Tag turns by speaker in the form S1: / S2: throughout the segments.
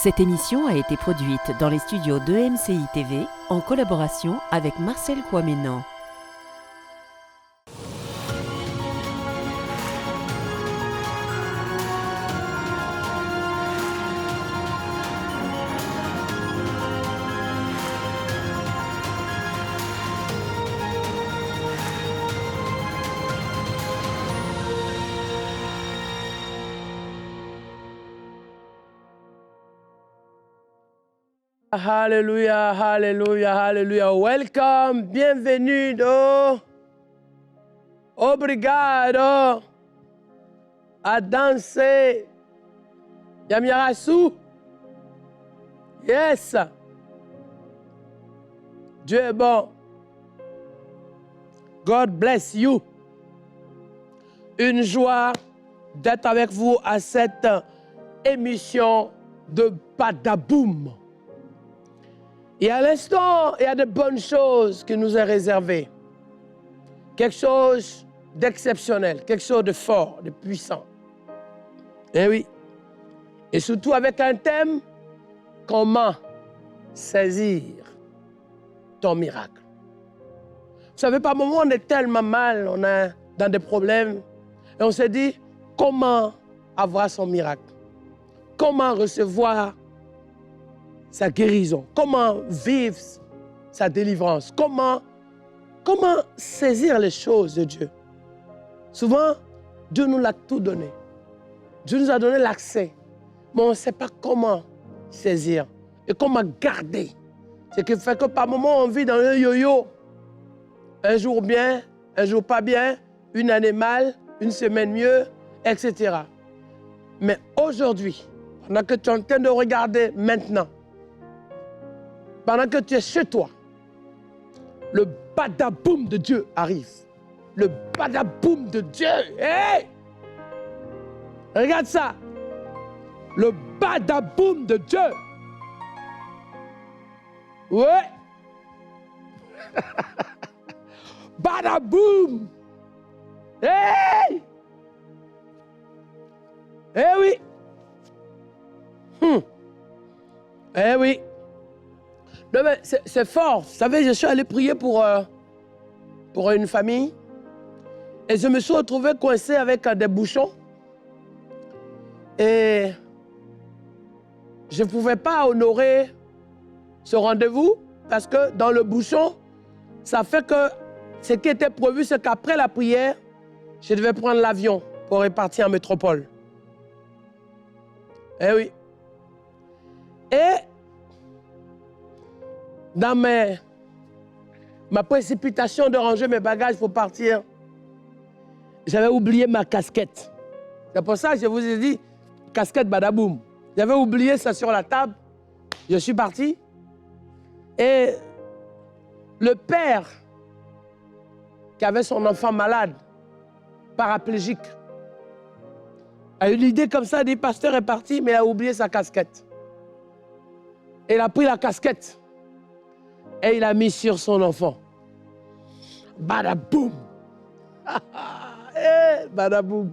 S1: Cette émission a été produite dans les studios de MCI TV en collaboration avec Marcel Kouaménan.
S2: Alléluia, alléluia, alléluia. Welcome, bienvenue. Obrigado. À danser. Yamyarasu. Yes. Dieu est bon. God bless you. Une joie d'être avec vous à cette émission de Badaboum. Et à l'instant, il y a de bonnes choses qui nous est réservées. Quelque chose d'exceptionnel, quelque chose de fort, de puissant. Eh oui. Et surtout avec un thème, comment saisir ton miracle. Vous savez, par moments, on est tellement mal, on est dans des problèmes, et on se dit, comment avoir son miracle? Comment recevoir sa guérison, comment vivre sa délivrance, comment saisir les choses de Dieu. Souvent, Dieu nous l'a tout donné. Dieu nous a donné l'accès, mais on ne sait pas comment saisir et comment garder. Ce qui fait que par moments, on vit dans un yo-yo. Un jour bien, un jour pas bien, une année mal, une semaine mieux, etc. Mais aujourd'hui, pendant que tu es en train de regarder maintenant, pendant que tu es chez toi, le badaboum de Dieu arrive. Le badaboum de Dieu. Hey! Regarde ça. Le badaboum de Dieu. Ouais. Badaboum. Hey! Eh oui. Eh oui. Non, mais c'est fort. Vous savez, je suis allé prier pour une famille et je me suis retrouvé coincé avec des bouchons. Et je ne pouvais pas honorer ce rendez-vous parce que dans le bouchon, ça fait que ce qui était prévu, c'est qu'après la prière, je devais prendre l'avion pour repartir en métropole. Eh oui. Et dans ma précipitation de ranger mes bagages pour partir, j'avais oublié ma casquette. C'est pour ça que je vous ai dit, casquette badaboum. J'avais oublié ça sur la table. Je suis parti. Et le père qui avait son enfant malade, paraplégique, a eu l'idée comme ça, dit, pasteur est parti, mais il a oublié sa casquette. Et il a pris la casquette. Et il a mis sur son enfant. Badaboum. Eh, badaboum.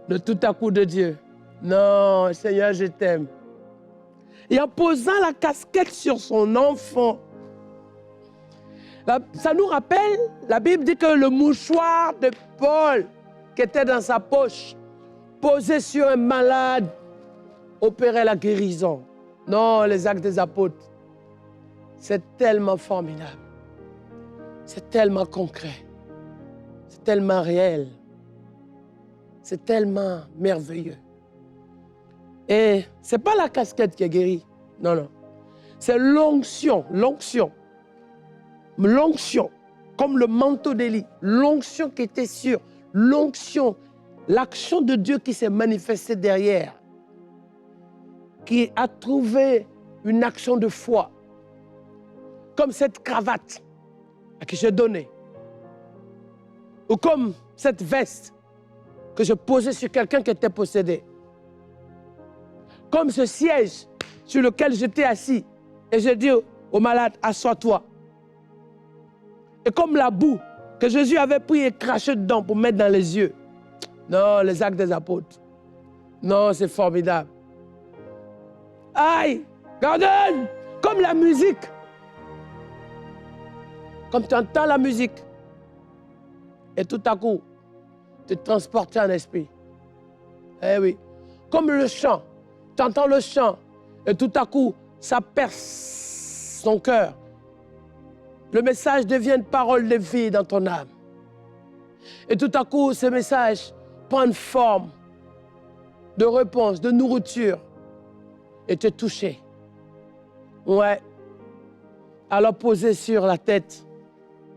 S2: Le tout à coup de Dieu. Non, Seigneur, je t'aime. Et en posant la casquette sur son enfant, ça nous rappelle, la Bible dit que le mouchoir de Paul, qui était dans sa poche, posé sur un malade, opérait la guérison. Non, les actes des apôtres. C'est tellement formidable. C'est tellement concret. C'est tellement réel. C'est tellement merveilleux. Et ce n'est pas la casquette qui est guérie. Non, non. C'est l'onction. L'onction. L'onction. Comme le manteau d'Élie. L'onction qui était sur. L'onction. L'action de Dieu qui s'est manifestée derrière. Qui a trouvé une action de foi. Comme cette cravate que j'ai donnée. Ou comme cette veste que je posais sur quelqu'un qui était possédé. Comme ce siège sur lequel j'étais assis. Et j'ai dit au malade, assois-toi. Et comme la boue que Jésus avait pris et craché dedans pour mettre dans les yeux. Non, les actes des apôtres. Non, c'est formidable. Aïe, Gordon, comme la musique. Comme tu entends la musique. Et tout à coup, tu te transportes en esprit. Eh oui. Comme le chant. Tu entends le chant. Et tout à coup, ça perce ton cœur. Le message devient une parole de vie dans ton âme. Et tout à coup, ce message prend une forme de réponse, de nourriture. Et te toucher. Ouais. Alors posé sur la tête,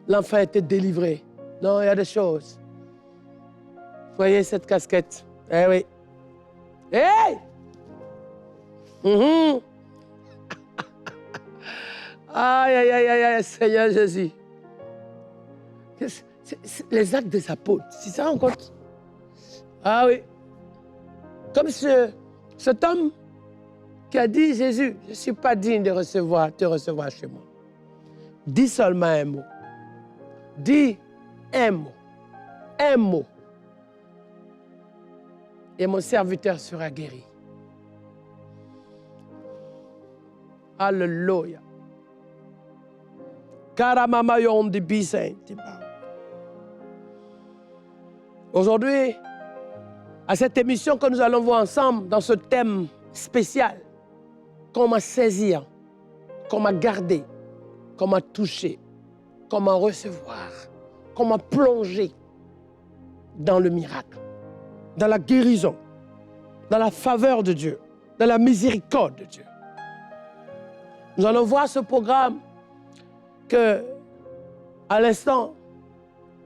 S2: l'enfant était délivré. Non, il y a des choses. Voyez cette casquette. Eh oui. Hey! Aïe, aïe, aïe, aïe, aïe, Seigneur Jésus. C'est les actes des apôtres, c'est ça en compte? Ah oui. Comme cet homme qui a dit, Jésus, je ne suis pas digne de te recevoir chez moi. Dis seulement un mot. Dis un mot. Un mot. Et mon serviteur sera guéri. Alléluia. Aujourd'hui, à cette émission que nous allons voir ensemble, dans ce thème spécial, comment saisir, comment garder, comment toucher, comment recevoir, comment plonger dans le miracle, dans la guérison, dans la faveur de Dieu, dans la miséricorde de Dieu. Nous allons voir ce programme que, à l'instant,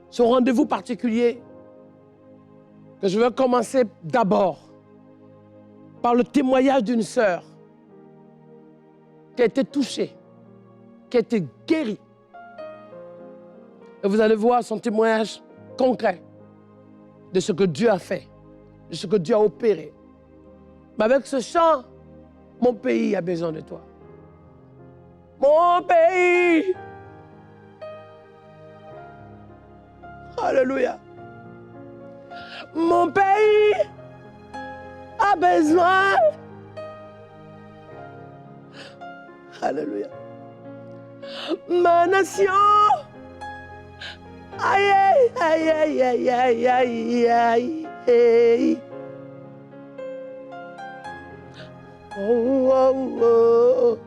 S2: ce rendez-vous particulier, que je veux commencer d'abord par le témoignage d'une sœur qui a été touchée, qui a été guérie. Et vous allez voir son témoignage concret de ce que Dieu a fait, de ce que Dieu a opéré. Mais avec ce chant, mon pays a besoin de toi. Mon pays. Alléluia. Mon pays a besoin. Alléluia. Ma nation. Aïe, aïe, aïe, aïe, aïe, aïe, aïe, aïe. Oh, oh, oh.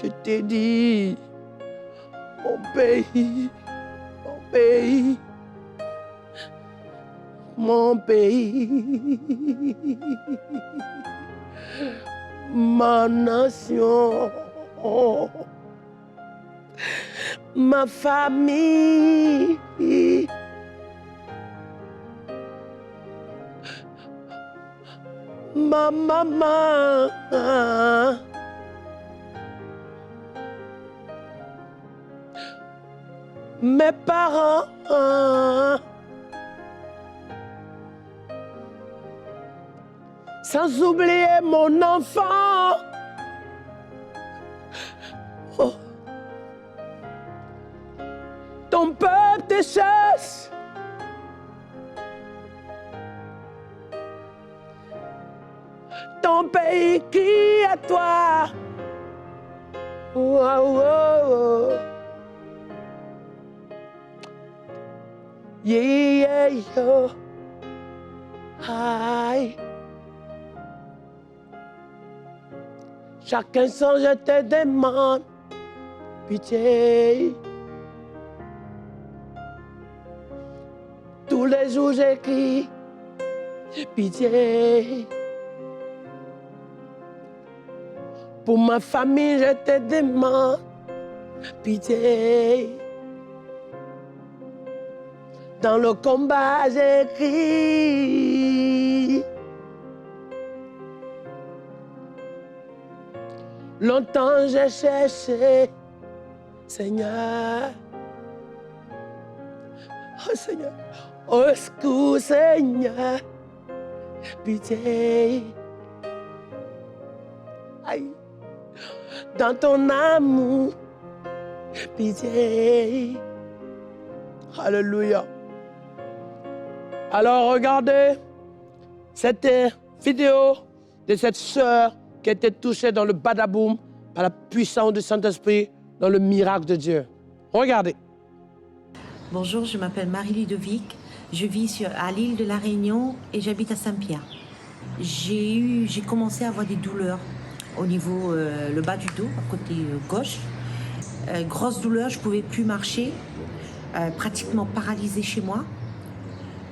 S2: Je t'ai dit, mon pays, mon pays, mon pays, ma nation, ma famille, ma maman, mes parents, sans oublier mon enfant. Oh. Ton peuple te cherche. Ton pays crie à toi. Oh, oh, oh. Yeah, yo. Aïe. Chacun son, je te demande pitié. Tous les jours j'écris pitié. Pour ma famille, je te demande pitié. Dans le combat, j'écris. Longtemps, j'ai cherché, Seigneur. Oh, Seigneur. Au secours, Seigneur. Pitié. Aïe. Dans ton amour, pitié. Alléluia. Alors regardez cette vidéo de cette sœur qui a été touchée dans le badaboum par la puissance du Saint-Esprit, dans le miracle de Dieu. Regardez.
S3: Bonjour, je m'appelle Marie-Ludovic. Je vis à l'île de la Réunion et j'habite à Saint-Pierre. J'ai commencé à avoir des douleurs au niveau le bas du dos, à côté gauche. Grosse douleur, je ne pouvais plus marcher, pratiquement paralysée chez moi.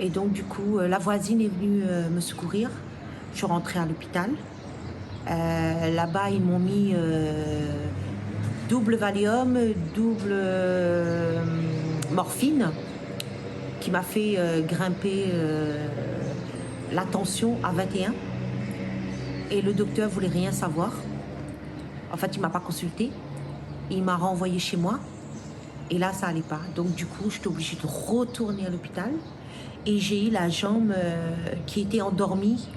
S3: Et donc du coup, la voisine est venue me secourir. Je suis rentrée à l'hôpital. Là-bas, ils m'ont mis double Valium, double morphine, qui m'a fait grimper la tension à 21. Et le docteur voulait rien savoir. En fait, il m'a pas consulté. Il m'a renvoyé chez moi. Et là, ça allait pas. Donc du coup, j'étais obligée de retourner à l'hôpital. Et j'ai eu la jambe qui était endormie.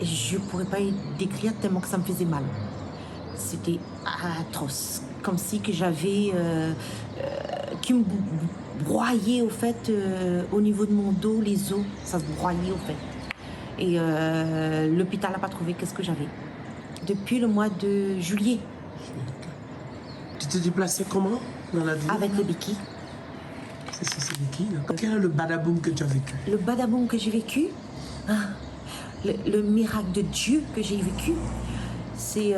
S3: Je ne pourrais pas décrire tellement que ça me faisait mal. C'était atroce. Comme si que j'avais... qui me broyait au fait au niveau de mon dos, les os. Ça se broyait au fait. Et l'hôpital n'a pas trouvé qu'est-ce que j'avais. Depuis le mois de juillet.
S2: Tu t'es déplacé comment dans la vie?
S3: Avec le béquille.
S2: C'est ça, c'est béquille. Quel est le badaboum que tu as vécu?
S3: Le badaboum que j'ai vécu, le miracle de Dieu que j'ai vécu, c'est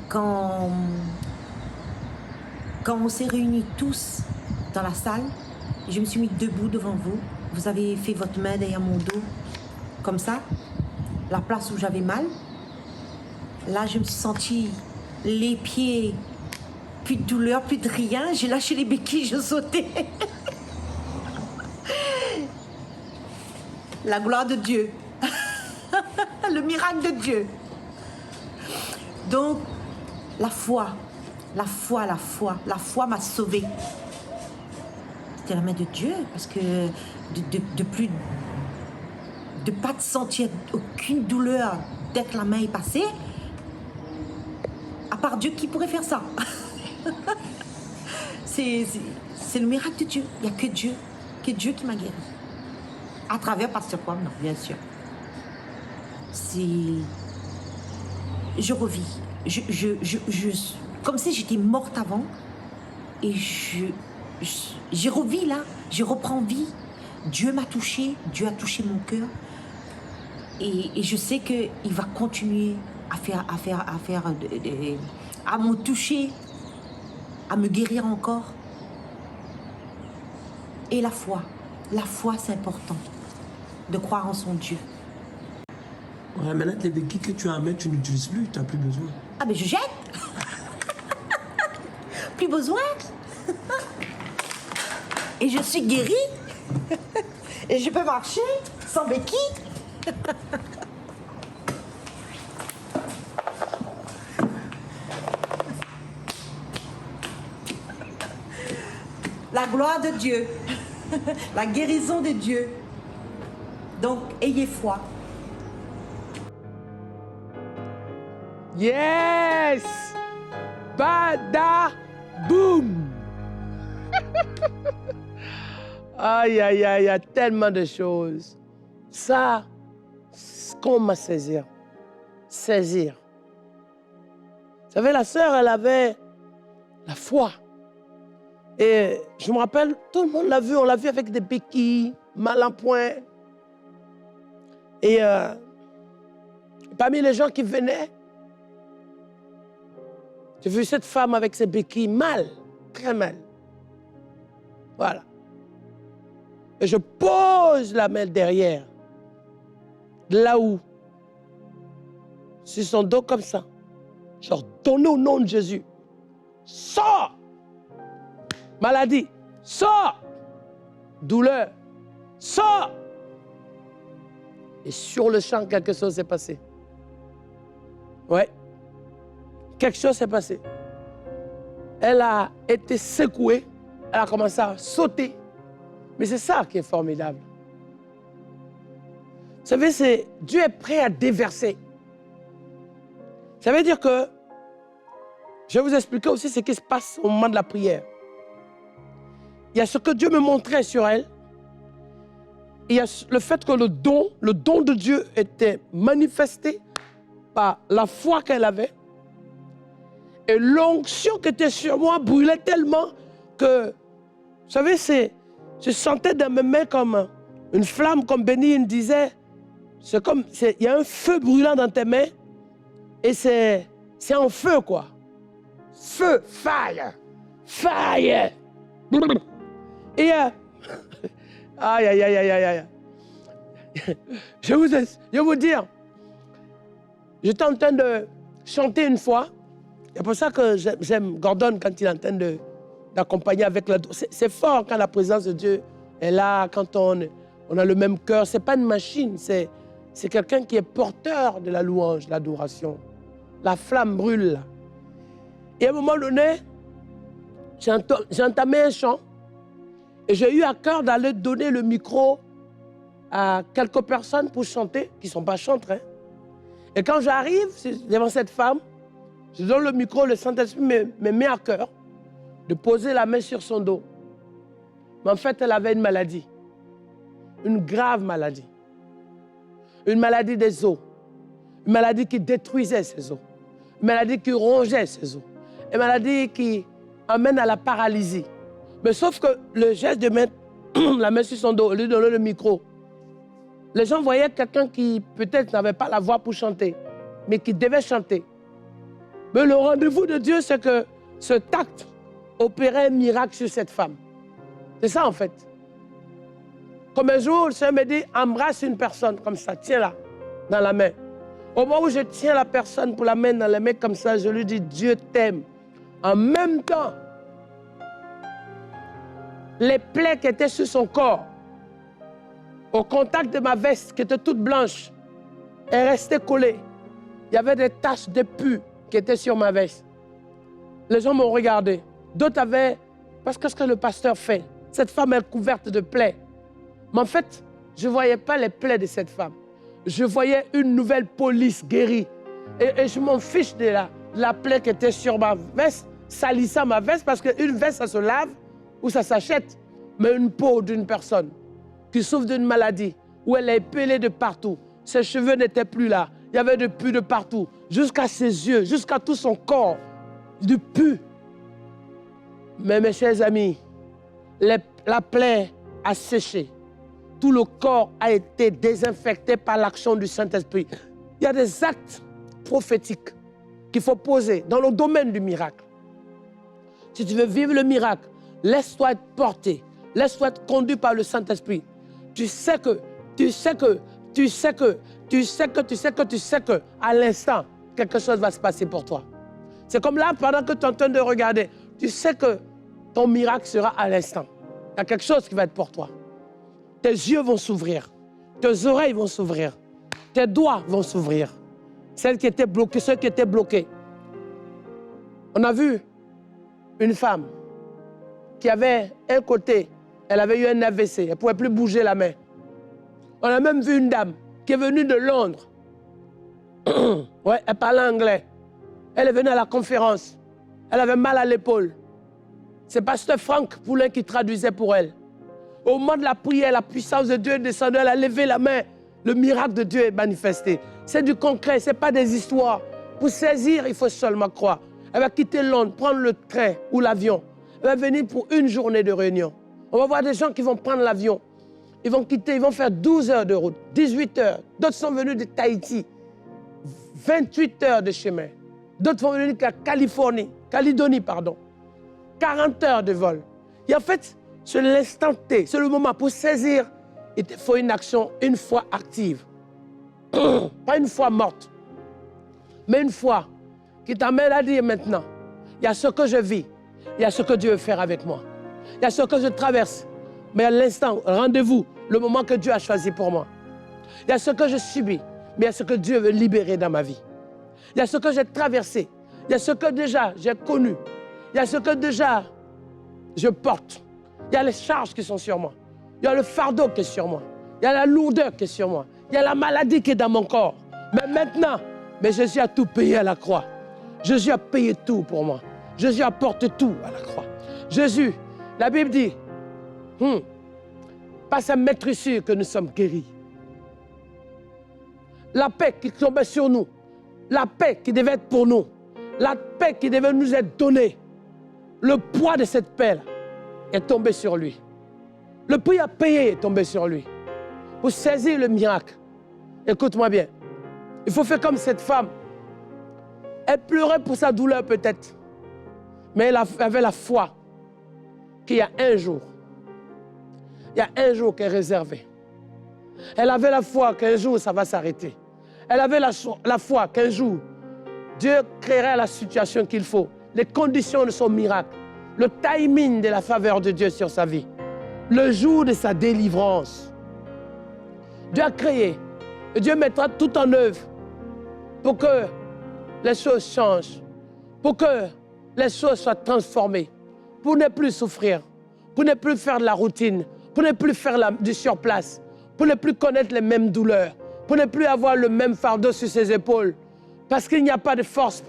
S3: quand on s'est réunis tous dans la salle, je me suis mis debout devant vous. Vous avez fait votre main derrière mon dos, comme ça, la place où j'avais mal. Là, je me suis sentie les pieds, plus de douleur, plus de rien. J'ai lâché les béquilles, je sautais. La gloire de Dieu. Le miracle de Dieu. Donc, la foi m'a sauvée. C'était la main de Dieu, parce que de pas te sentir aucune douleur dès que la main est passée, à part Dieu, qui pourrait faire ça? C'est le miracle de Dieu. Il n'y a que Dieu qui m'a guéri. À travers Pasteur Kwame, non, bien sûr. Je revis. Comme si j'étais morte avant. Et j'ai revis là. Je reprends vie. Dieu m'a touché. Dieu a touché mon cœur. Et je sais qu'il va continuer à me toucher, à me guérir encore. Et la foi c'est important. De croire en son Dieu.
S2: Ouais, maintenant, les béquilles que tu as à mettre, tu n'utilises plus, tu n'as plus besoin.
S3: Ah, mais je jette. Plus besoin. Et je suis guérie. Et je peux marcher sans béquille. La gloire de Dieu. La guérison de Dieu. Donc, ayez foi.
S2: Yes! Badaboum! Aïe, aïe, aïe, il y a tellement de choses. Ça, c'est qu'on m'a saisir. Saisir. Vous savez, la sœur, elle avait la foi. Et je me rappelle, tout le monde l'a vu, on l'a vu avec des béquilles, mal en point. Et parmi les gens qui venaient, j'ai vu cette femme avec ses béquilles mal, très mal. Voilà. Et je pose la main derrière, là où, sur son dos comme ça. Je leur donne au nom de Jésus. Sors! Maladie, sors! Douleur, sors! Et sur le champ, quelque chose s'est passé. Ouais. Quelque chose s'est passé. Elle a été secouée. Elle a commencé à sauter. Mais c'est ça qui est formidable. Vous savez, Dieu est prêt à déverser. Ça veut dire que, je vais vous expliquer aussi ce qui se passe au moment de la prière. Il y a ce que Dieu me montrait sur elle. il y a le fait que le don de Dieu était manifesté par la foi qu'elle avait. Et l'onction qui était sur moi brûlait tellement que, vous savez, je sentais dans mes mains comme une flamme, comme Bénigne disait. C'est comme, il y a un feu brûlant dans tes mains et c'est en feu, quoi. Feu, fire, fire. Et aïe, aïe, aïe, aïe, aïe. Je vais vous dire, j'étais en train de chanter une fois. C'est pour ça que j'aime Gordon quand il est en train d'accompagner avec la... C'est fort quand la présence de Dieu est là, quand on a le même cœur. Ce n'est pas une machine, c'est quelqu'un qui est porteur de la louange, de l'adoration. La flamme brûle là. Et à un moment donné, j'ai entamé un chant et j'ai eu à cœur d'aller donner le micro à quelques personnes pour chanter, qui ne sont pas chantres. Hein. Et quand j'arrive devant cette femme, je donne le micro, le Saint-Esprit me met à cœur de poser la main sur son dos. Mais en fait, elle avait une maladie, une grave maladie. Une maladie des os, une maladie qui détruisait ses os, une maladie qui rongeait ses os, une maladie qui amène à la paralysie. Mais sauf que le geste de mettre la main sur son dos, lui donner le micro, les gens voyaient quelqu'un qui peut-être n'avait pas la voix pour chanter, mais qui devait chanter. Mais le rendez-vous de Dieu, c'est que ce tact opérait un miracle sur cette femme. C'est ça en fait. Comme un jour, le Seigneur me dit, embrasse une personne comme ça, tiens-la dans la main. Au moment où je tiens la personne pour la main dans la main comme ça, je lui dis, Dieu t'aime. En même temps, les plaies qui étaient sur son corps, au contact de ma veste qui était toute blanche, est restée collée. Il y avait des taches de pus qui étaient sur ma veste. Les gens m'ont regardé. D'autres avaient... Parce que ce que le pasteur fait, cette femme est couverte de plaies. Mais en fait, je ne voyais pas les plaies de cette femme. Je voyais une nouvelle police guérie. Et je m'en fiche de la plaie qui était sur ma veste, salissant ma veste, parce qu'une veste, ça se lave ou ça s'achète. Mais une peau d'une personne qui souffre d'une maladie, où elle est épelée de partout, ses cheveux n'étaient plus là, il y avait du pus de partout, jusqu'à ses yeux, jusqu'à tout son corps, du pus. Mais mes chers amis, la plaie a séché. Tout le corps a été désinfecté par l'action du Saint-Esprit. Il y a des actes prophétiques qu'il faut poser dans le domaine du miracle. Si tu veux vivre le miracle, laisse-toi être porté, laisse-toi être conduit par le Saint-Esprit. Tu sais que, à l'instant, quelque chose va se passer pour toi. C'est comme là, pendant que tu es en train de regarder, tu sais que ton miracle sera à l'instant. Il y a quelque chose qui va être pour toi. Tes yeux vont s'ouvrir, tes oreilles vont s'ouvrir, tes doigts vont s'ouvrir. Celles qui étaient bloquées, ceux qui étaient bloqués. On a vu une femme qui avait un côté, elle avait eu un AVC, elle ne pouvait plus bouger la main. On a même vu une dame qui est venue de Londres. Ouais, elle parlait anglais. Elle est venue à la conférence. Elle avait mal à l'épaule. C'est pasteur Franck Poulin qui traduisait pour elle. Au moment de la prière, la puissance de Dieu est descendue, elle a levé la main. Le miracle de Dieu est manifesté. C'est du concret, ce n'est pas des histoires. Pour saisir, il faut seulement croire. Elle va quitter Londres, prendre le train ou l'avion. Elle va venir pour une journée de réunion. On va voir des gens qui vont prendre l'avion. Ils vont quitter, ils vont faire 12 heures de route, 18 heures. D'autres sont venus de Tahiti, 28 heures de chemin. D'autres vont venir de Calédonie, 40 heures de vol. Et en fait, c'est l'instant T, c'est le moment pour saisir. Il te faut une action une fois active. Pas une fois morte, mais une fois qui t'amène à dire maintenant, il y a ce que je vis, il y a ce que Dieu veut faire avec moi. Il y a ce que je traverse, mais à l'instant, rendez-vous, le moment que Dieu a choisi pour moi. Il y a ce que je subis, mais il y a ce que Dieu veut libérer dans ma vie. Il y a ce que j'ai traversé, il y a ce que déjà j'ai connu, il y a ce que déjà je porte. Il y a les charges qui sont sur moi, il y a le fardeau qui est sur moi, il y a la lourdeur qui est sur moi, il y a la maladie qui est dans mon corps. Mais maintenant, Jésus a tout payé à la croix. Jésus a payé tout pour moi. Jésus apporte tout à la croix. Jésus, la Bible dit, par sa maîtrisure que nous sommes guéris. La paix qui tombait sur nous, la paix qui devait être pour nous, la paix qui devait nous être donnée, le poids de cette paix est tombé sur lui. Le prix à payer est tombé sur lui. Pour saisir le miracle, écoute-moi bien, il faut faire comme cette femme. Elle pleurait pour sa douleur peut-être, mais elle avait la foi qu'il y a un jour, il y a un jour qui est réservé. Elle avait la foi qu'un jour ça va s'arrêter. Elle avait la foi qu'un jour Dieu créera la situation qu'il faut, les conditions de son miracle, le timing de la faveur de Dieu sur sa vie, le jour de sa délivrance. Dieu a créé et Dieu mettra tout en œuvre pour que les choses changent, pour que les choses soient transformées, pour ne plus souffrir, pour ne plus faire de la routine, pour ne plus faire du surplace, pour ne plus connaître les mêmes douleurs, pour ne plus avoir le même fardeau sur ses épaules, parce qu'il n'y a pas de force,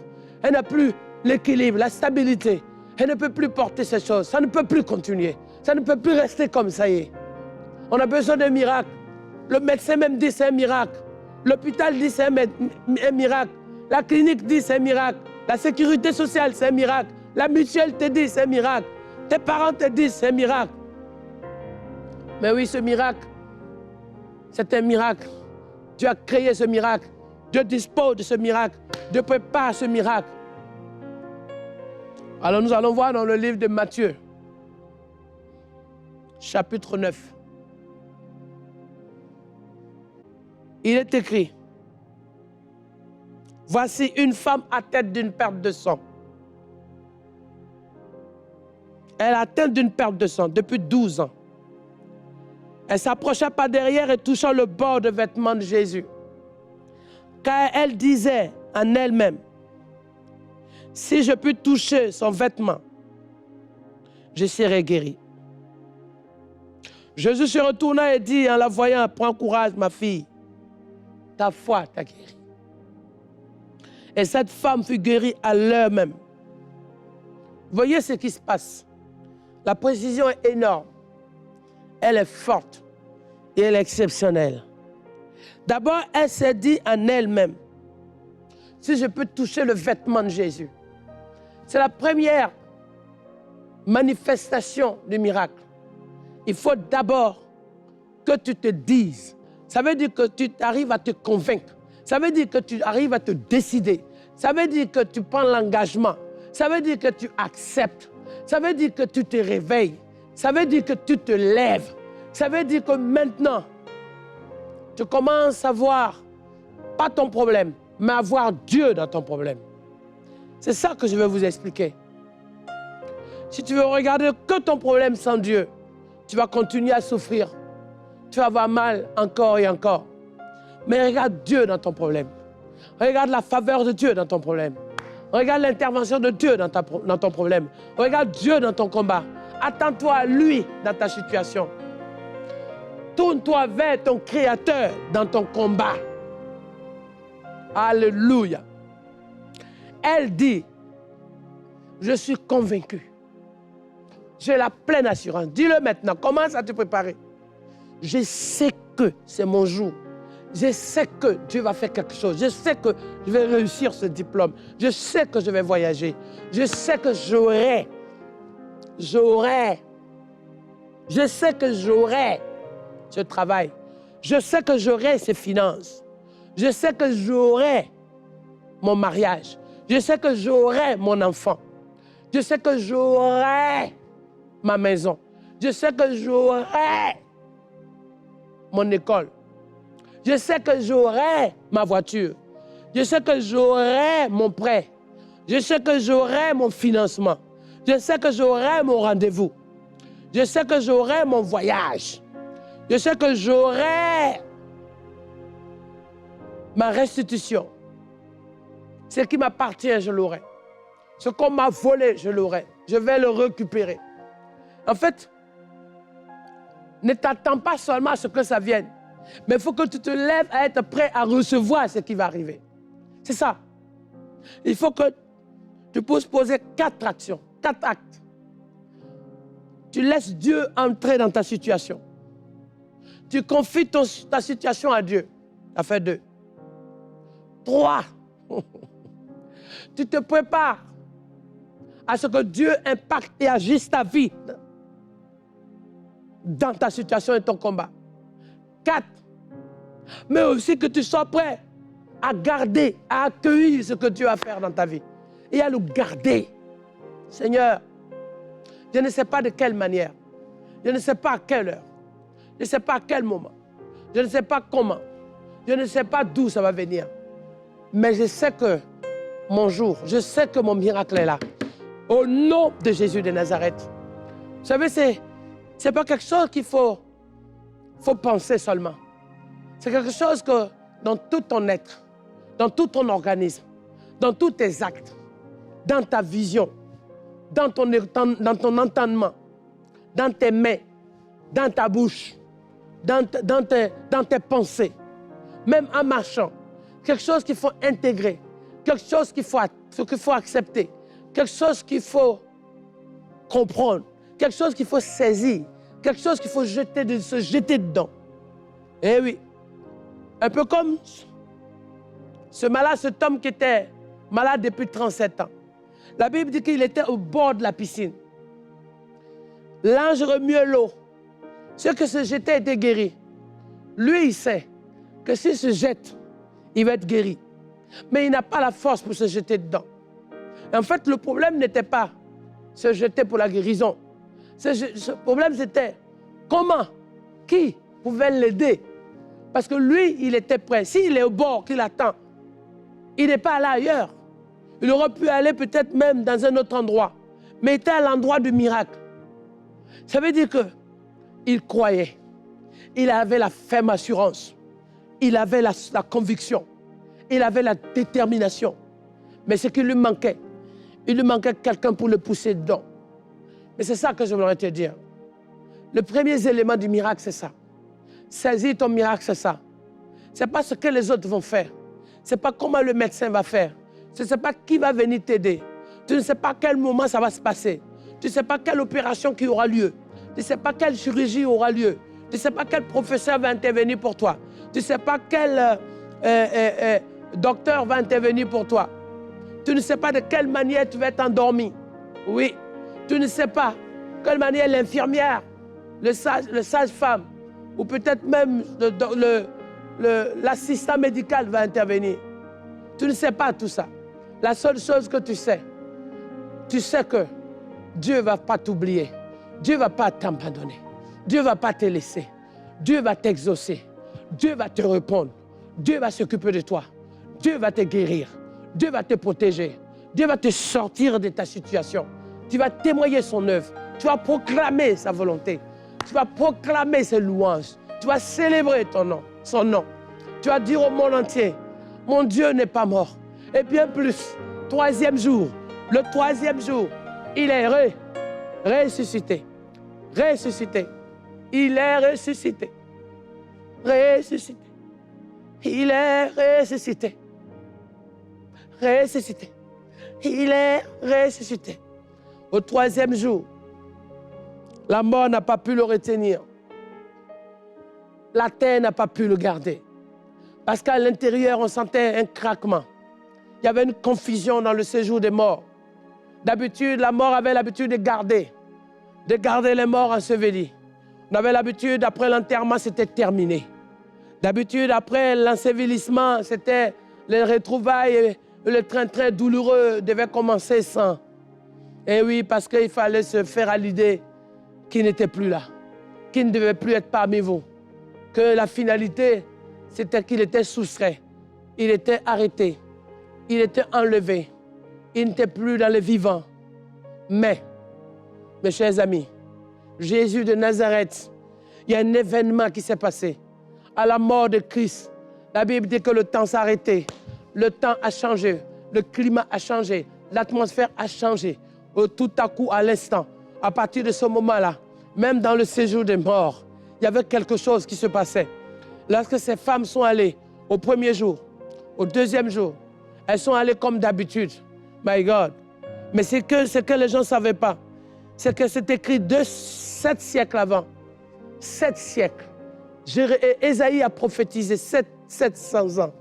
S2: elle n'a plus l'équilibre, la stabilité, elle ne peut plus porter ces choses, ça ne peut plus continuer, ça ne peut plus rester comme ça y est. On a besoin d'un miracle. Le médecin même dit c'est un miracle. L'hôpital dit c'est un miracle. La clinique dit c'est un miracle. La sécurité sociale c'est un miracle. La mutuelle te dit c'est un miracle. Tes parents te disent c'est un miracle. Mais oui, ce miracle, c'est un miracle. Dieu a créé ce miracle. Dieu dispose de ce miracle. Dieu prépare ce miracle. Alors nous allons voir dans le livre de Matthieu, chapitre 9. Il est écrit, voici une femme atteinte d'une perte de sang. Elle est atteinte d'une perte de sang depuis 12 ans. Elle s'approcha par derrière et toucha le bord de vêtements de Jésus. Car elle disait en elle-même, si je puis toucher son vêtement, je serai guéri. Jésus se retourna et dit en la voyant, prends courage ma fille, ta foi t'a guéri. Et cette femme fut guérie à l'heure même. Voyez ce qui se passe. La précision est énorme. Elle est forte et elle est exceptionnelle. D'abord, elle s'est dit en elle-même, si je peux toucher le vêtement de Jésus. C'est la première manifestation du miracle. Il faut d'abord que tu te dises. Ça veut dire que tu arrives à te convaincre. Ça veut dire que tu arrives à te décider. Ça veut dire que tu prends l'engagement. Ça veut dire que tu acceptes. Ça veut dire que tu te réveilles. Ça veut dire que tu te lèves. Ça veut dire que maintenant, tu commences à voir, pas ton problème, mais à voir Dieu dans ton problème. C'est ça que je vais vous expliquer. Si tu veux regarder que ton problème sans Dieu, tu vas continuer à souffrir. Tu vas avoir mal encore et encore. Mais regarde Dieu dans ton problème. Regarde la faveur de Dieu dans ton problème. Regarde l'intervention de Dieu dans ton problème. Regarde Dieu dans ton combat. Attends-toi à lui dans ta situation. Tourne-toi vers ton Créateur dans ton combat. Alléluia. Elle dit, je suis convaincue. J'ai la pleine assurance. Dis-le maintenant, commence à te préparer. Je sais que c'est mon jour. Je sais que Dieu va faire quelque chose. Je sais que je vais réussir ce diplôme. Je sais que je vais voyager. Je sais que j'aurai. Je sais que j'aurai ce travail. Je sais que j'aurai ces finances. Je sais que j'aurai mon mariage. Je sais que j'aurai mon enfant. Je sais que j'aurai ma maison. Je sais que j'aurai mon école. Je sais que j'aurai ma voiture. Je sais que j'aurai mon prêt. Je sais que j'aurai mon financement. Je sais que j'aurai mon rendez-vous. Je sais que j'aurai mon voyage. Je sais que j'aurai ma restitution. Ce qui m'appartient, je l'aurai. Ce qu'on m'a volé, je l'aurai. Je vais le récupérer. En fait, ne t'attends pas seulement à ce que ça vienne, mais il faut que tu te lèves à être prêt à recevoir ce qui va arriver. C'est ça. Il faut que tu puisses poser 4 actions, 4 actes. Tu laisses Dieu entrer dans ta situation. Tu confies ta situation à Dieu. Ça fait 2. 3. Tu te prépares à ce que Dieu impacte et agisse ta vie dans ta situation et ton combat. 4. Mais aussi que tu sois prêt à garder, à accueillir ce que Dieu va faire dans ta vie. Et à le garder. Seigneur, je ne sais pas de quelle manière, je ne sais pas à quelle heure, je ne sais pas à quel moment, je ne sais pas comment, je ne sais pas d'où ça va venir. Mais je sais que mon jour, je sais que mon miracle est là. Au nom de Jésus de Nazareth. Vous savez, c'est pas quelque chose qu'il faut penser seulement. C'est quelque chose que dans tout ton être, dans tout ton organisme, dans tous tes actes, dans ta vision, dans ton entendement, dans tes mains, dans ta bouche, dans tes pensées, même en marchant, quelque chose qu'il faut intégrer, quelque chose qu'il faut accepter, quelque chose qu'il faut comprendre, quelque chose qu'il faut saisir, quelque chose qu'il faut se jeter dedans. Eh oui, un peu comme cet homme qui était malade depuis 37 ans. La Bible dit qu'il était au bord de la piscine. L'ange remuait l'eau. Ceux qui se jetaient étaient guéris. Lui, il sait que s'il se jette, il va être guéri. Mais il n'a pas la force pour se jeter dedans. Et en fait, le problème n'était pas se jeter pour la guérison. Ce problème, c'était comment, qui pouvait l'aider. Parce que lui, il était prêt. S'il est au bord, qu'il attend, il n'est pas allé ailleurs. Il aurait pu aller peut-être même dans un autre endroit. Mais il était à l'endroit du miracle. Ça veut dire qu'il croyait. Il avait la ferme assurance. Il avait la conviction. Il avait la détermination. Mais ce qui lui manquait, il lui manquait quelqu'un pour le pousser dedans. Mais c'est ça que je voudrais te dire. Le premier élément du miracle, c'est ça. Saisis ton miracle, c'est ça. Ce n'est pas ce que les autres vont faire. Ce n'est pas comment le médecin va faire. Tu ne sais pas qui va venir t'aider. Tu ne sais pas à quel moment ça va se passer. Tu ne sais pas quelle opération qui aura lieu. Tu ne sais pas quelle chirurgie aura lieu. Tu ne sais pas quel professeur va intervenir pour toi. Tu ne sais pas quel docteur va intervenir pour toi. Tu ne sais pas de quelle manière tu vas être endormi. Oui. Tu ne sais pas de quelle manière l'infirmière, le sage-femme, ou peut-être même l'assistant médical va intervenir. Tu ne sais pas tout ça. La seule chose que tu sais que Dieu ne va pas t'oublier. Dieu ne va pas t'abandonner. Dieu ne va pas te laisser. Dieu va t'exaucer. Dieu va te répondre. Dieu va s'occuper de toi. Dieu va te guérir. Dieu va te protéger. Dieu va te sortir de ta situation. Tu vas témoigner son œuvre. Tu vas proclamer sa volonté. Tu vas proclamer ses louanges. Tu vas célébrer son nom. Tu vas dire au monde entier, mon Dieu n'est pas mort. Et bien plus, troisième jour, le troisième jour, il est ressuscité. Ressuscité. Il est ressuscité. Ressuscité. Il est ressuscité. Ressuscité. Il est ressuscité. Au troisième jour, la mort n'a pas pu le retenir. La terre n'a pas pu le garder. Parce qu'à l'intérieur, on sentait un craquement. Il y avait une confusion dans le séjour des morts. D'habitude, la mort avait l'habitude de garder les morts ensevelis. On avait l'habitude, après l'enterrement, c'était terminé. D'habitude, après l'ensevelissement, c'était les retrouvailles et le train-train douloureux devait commencer sans. Et oui, parce qu'il fallait se faire à l'idée qu'il n'était plus là, qu'il ne devait plus être parmi vous. Que la finalité, c'était qu'il était soustrait, il était arrêté, il était enlevé, il n'était plus dans les vivants. Mais, mes chers amis, Jésus de Nazareth, il y a un événement qui s'est passé. À la mort de Christ, la Bible dit que le temps s'est arrêté, le temps a changé, le climat a changé, l'atmosphère a changé. Tout à coup, à l'instant, à partir de ce moment-là, même dans le séjour des morts, il y avait quelque chose qui se passait. Lorsque ces femmes sont allées au premier jour, au deuxième jour, elles sont allées comme d'habitude. My God. Mais ce que les gens ne savaient pas, c'est que c'est écrit 7 siècles avant. 7 siècles. Ésaïe a prophétisé 700 ans.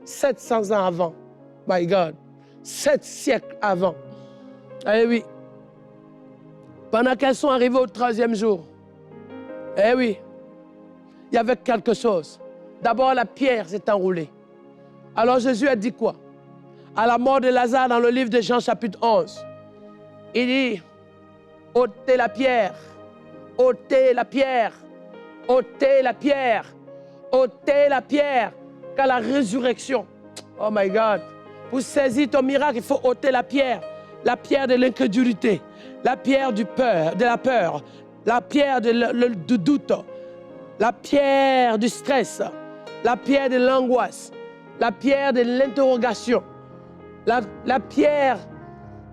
S2: 700 ans avant. My God. 7 siècles avant. Eh oui. Pendant qu'elles sont arrivées au 3e jour. Eh oui. Il y avait quelque chose. D'abord, la pierre s'est enroulée. Alors Jésus a dit quoi? À la mort de Lazare dans le livre de Jean chapitre 11. Il dit, ôtez la pierre, ôtez la pierre, ôtez la pierre, ôtez la pierre, car la résurrection, oh my God, pour saisir ton miracle, il faut ôter la pierre de l'incrédulité, la pierre de la peur, la pierre du doute, la pierre du stress, la pierre de l'angoisse, la pierre de l'interrogation, la pierre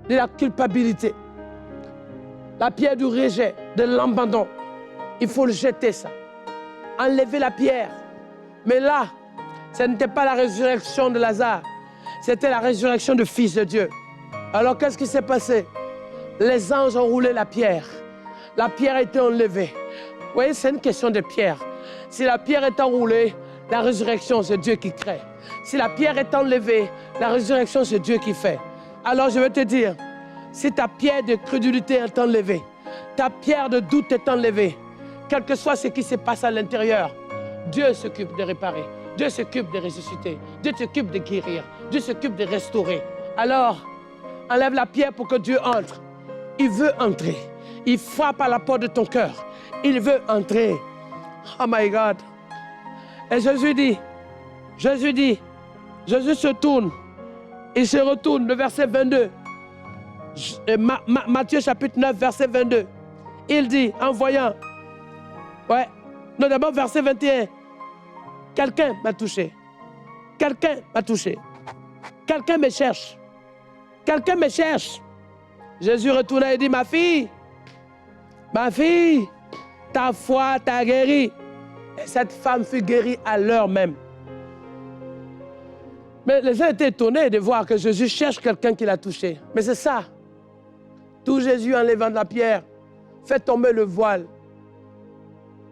S2: de la culpabilité, la pierre du rejet, de l'abandon. Il faut le jeter ça. Enlever la pierre. Mais là, ce n'était pas la résurrection de Lazare, c'était la résurrection du Fils de Dieu. Alors qu'est-ce qui s'est passé? Les anges ont roulé la pierre. La pierre a été enlevée. Vous voyez, c'est une question de pierre. Si la pierre est enroulée, la résurrection, c'est Dieu qui crée. Si la pierre est enlevée, la résurrection, c'est Dieu qui fait. Alors je vais te dire, si ta pierre de crédulité est enlevée, ta pierre de doute est enlevée, quel que soit ce qui se passe à l'intérieur, Dieu s'occupe de réparer, Dieu s'occupe de ressusciter, Dieu s'occupe de guérir, Dieu s'occupe de restaurer. Alors, enlève la pierre pour que Dieu entre. Il veut entrer. Il frappe à la porte de ton cœur. Il veut entrer. Oh my God. Et Jésus se tourne. Il se retourne, le verset 22. Matthieu chapitre 9, verset 22. Il dit, en voyant, non, d'abord verset 21. Quelqu'un m'a touché. Quelqu'un m'a touché. Quelqu'un me cherche. Quelqu'un me cherche. Jésus retourna et dit, ma fille, ta foi t'a guéri. Et cette femme fut guérie à l'heure même. Mais les gens étaient étonnés de voir que Jésus cherche quelqu'un qui l'a touché. Mais c'est ça. Tout Jésus en levant de la pierre, fait tomber le voile.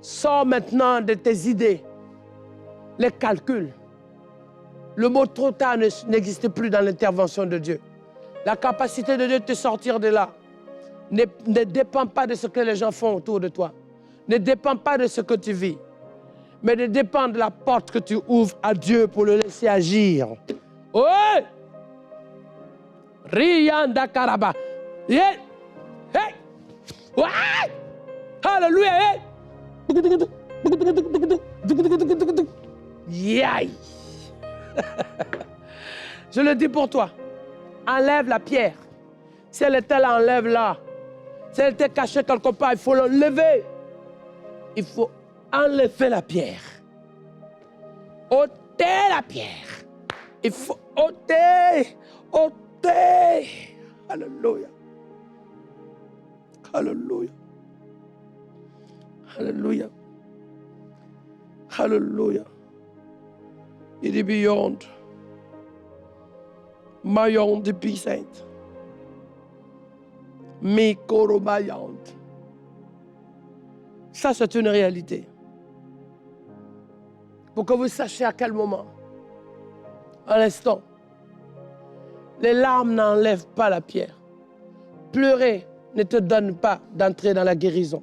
S2: Sors maintenant de tes idées, les calculs. Le mot trop tard n'existe plus dans l'intervention de Dieu. La capacité de Dieu de te sortir de là ne dépend pas de ce que les gens font autour de toi. Ne dépend pas de ce que tu vis. Mais ne dépend de la porte que tu ouvres à Dieu pour le laisser agir. Oui! Riyanda Karaba. Yeah! Hey! Ouais! Alléluia! Hey! Yaï! Je le dis pour toi. Enlève la pierre. Si elle était là, enlève-la. Si elle était cachée quelque part, il faut l'enlever. Il faut enlever la pierre. Ôter la pierre. Il faut ôter. Ôter. Alléluia. Alléluia. Alléluia. Alléluia. Il est beyond. Maillon de Sainte. Mikorobayante. Ça, c'est une réalité. Pour que vous sachiez à quel moment, à l'instant, les larmes n'enlèvent pas la pierre. Pleurer ne te donne pas d'entrer dans la guérison.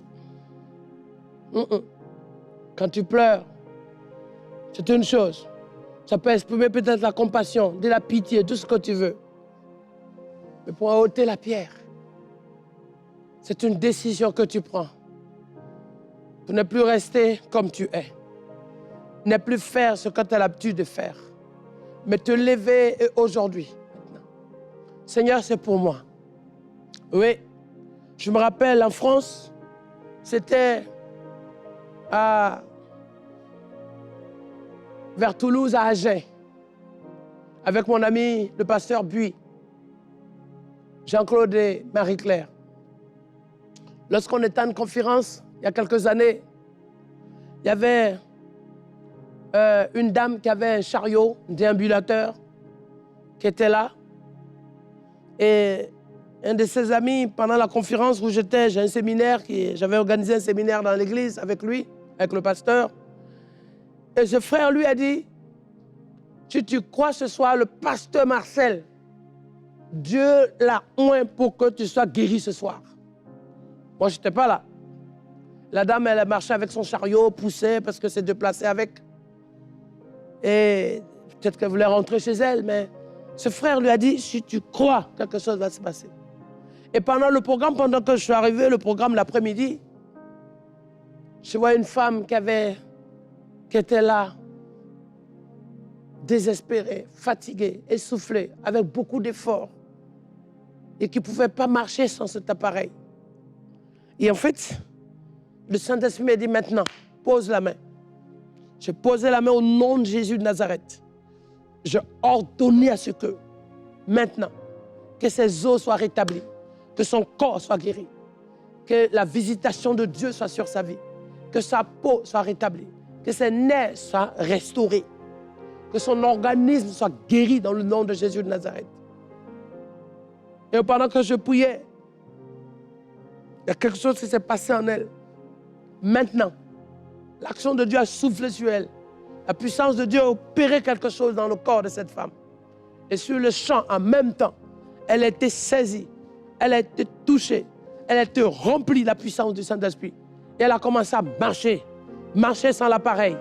S2: Quand tu pleures, c'est une chose. Ça peut exprimer peut-être la compassion, de la pitié, tout ce que tu veux. Mais pour ôter la pierre, c'est une décision que tu prends. Pour ne plus rester comme tu es. Ne plus faire ce que tu as l'habitude de faire. Mais te lever aujourd'hui. Seigneur, c'est pour moi. Oui, je me rappelle en France, c'était vers Toulouse, à Agen, avec mon ami, le pasteur Buis, Jean-Claude et Marie-Claire. Lorsqu'on était en conférence, il y a quelques années, il y avait une dame qui avait un chariot, un déambulateur, qui était là. Et un de ses amis, pendant la conférence où j'étais, j'ai un séminaire, j'avais organisé un séminaire dans l'église avec lui, avec le pasteur. Et ce frère lui a dit, si tu crois ce soir le pasteur Marcel, Dieu l'a oint pour que tu sois guéri ce soir. Moi, je n'étais pas là. La dame, elle a marché avec son chariot, poussait parce que c'est déplacé avec. Et peut-être qu'elle voulait rentrer chez elle, mais ce frère lui a dit, si tu crois, quelque chose va se passer. Et pendant le programme, pendant que je suis arrivé, le programme l'après-midi, je vois une femme qui était là, désespérée, fatiguée, essoufflée, avec beaucoup d'efforts, et qui ne pouvait pas marcher sans cet appareil. Et en fait, le Saint-Esprit m'a dit maintenant, pose la main. J'ai posé la main au nom de Jésus de Nazareth. Je ordonnais à ce que, maintenant, que ses os soient rétablis, que son corps soit guéri, que la visitation de Dieu soit sur sa vie, que sa peau soit rétablie, que ses nerfs soient restaurés, que son organisme soit guéri dans le nom de Jésus de Nazareth. Et pendant que je priais, il y a quelque chose qui s'est passé en elle. Maintenant, l'action de Dieu a soufflé sur elle. La puissance de Dieu a opéré quelque chose dans le corps de cette femme. Et sur le champ, en même temps, elle a été saisie, elle a été touchée, elle a été remplie de la puissance du Saint-Esprit. Et elle a commencé à marcher, marcher sans l'appareil,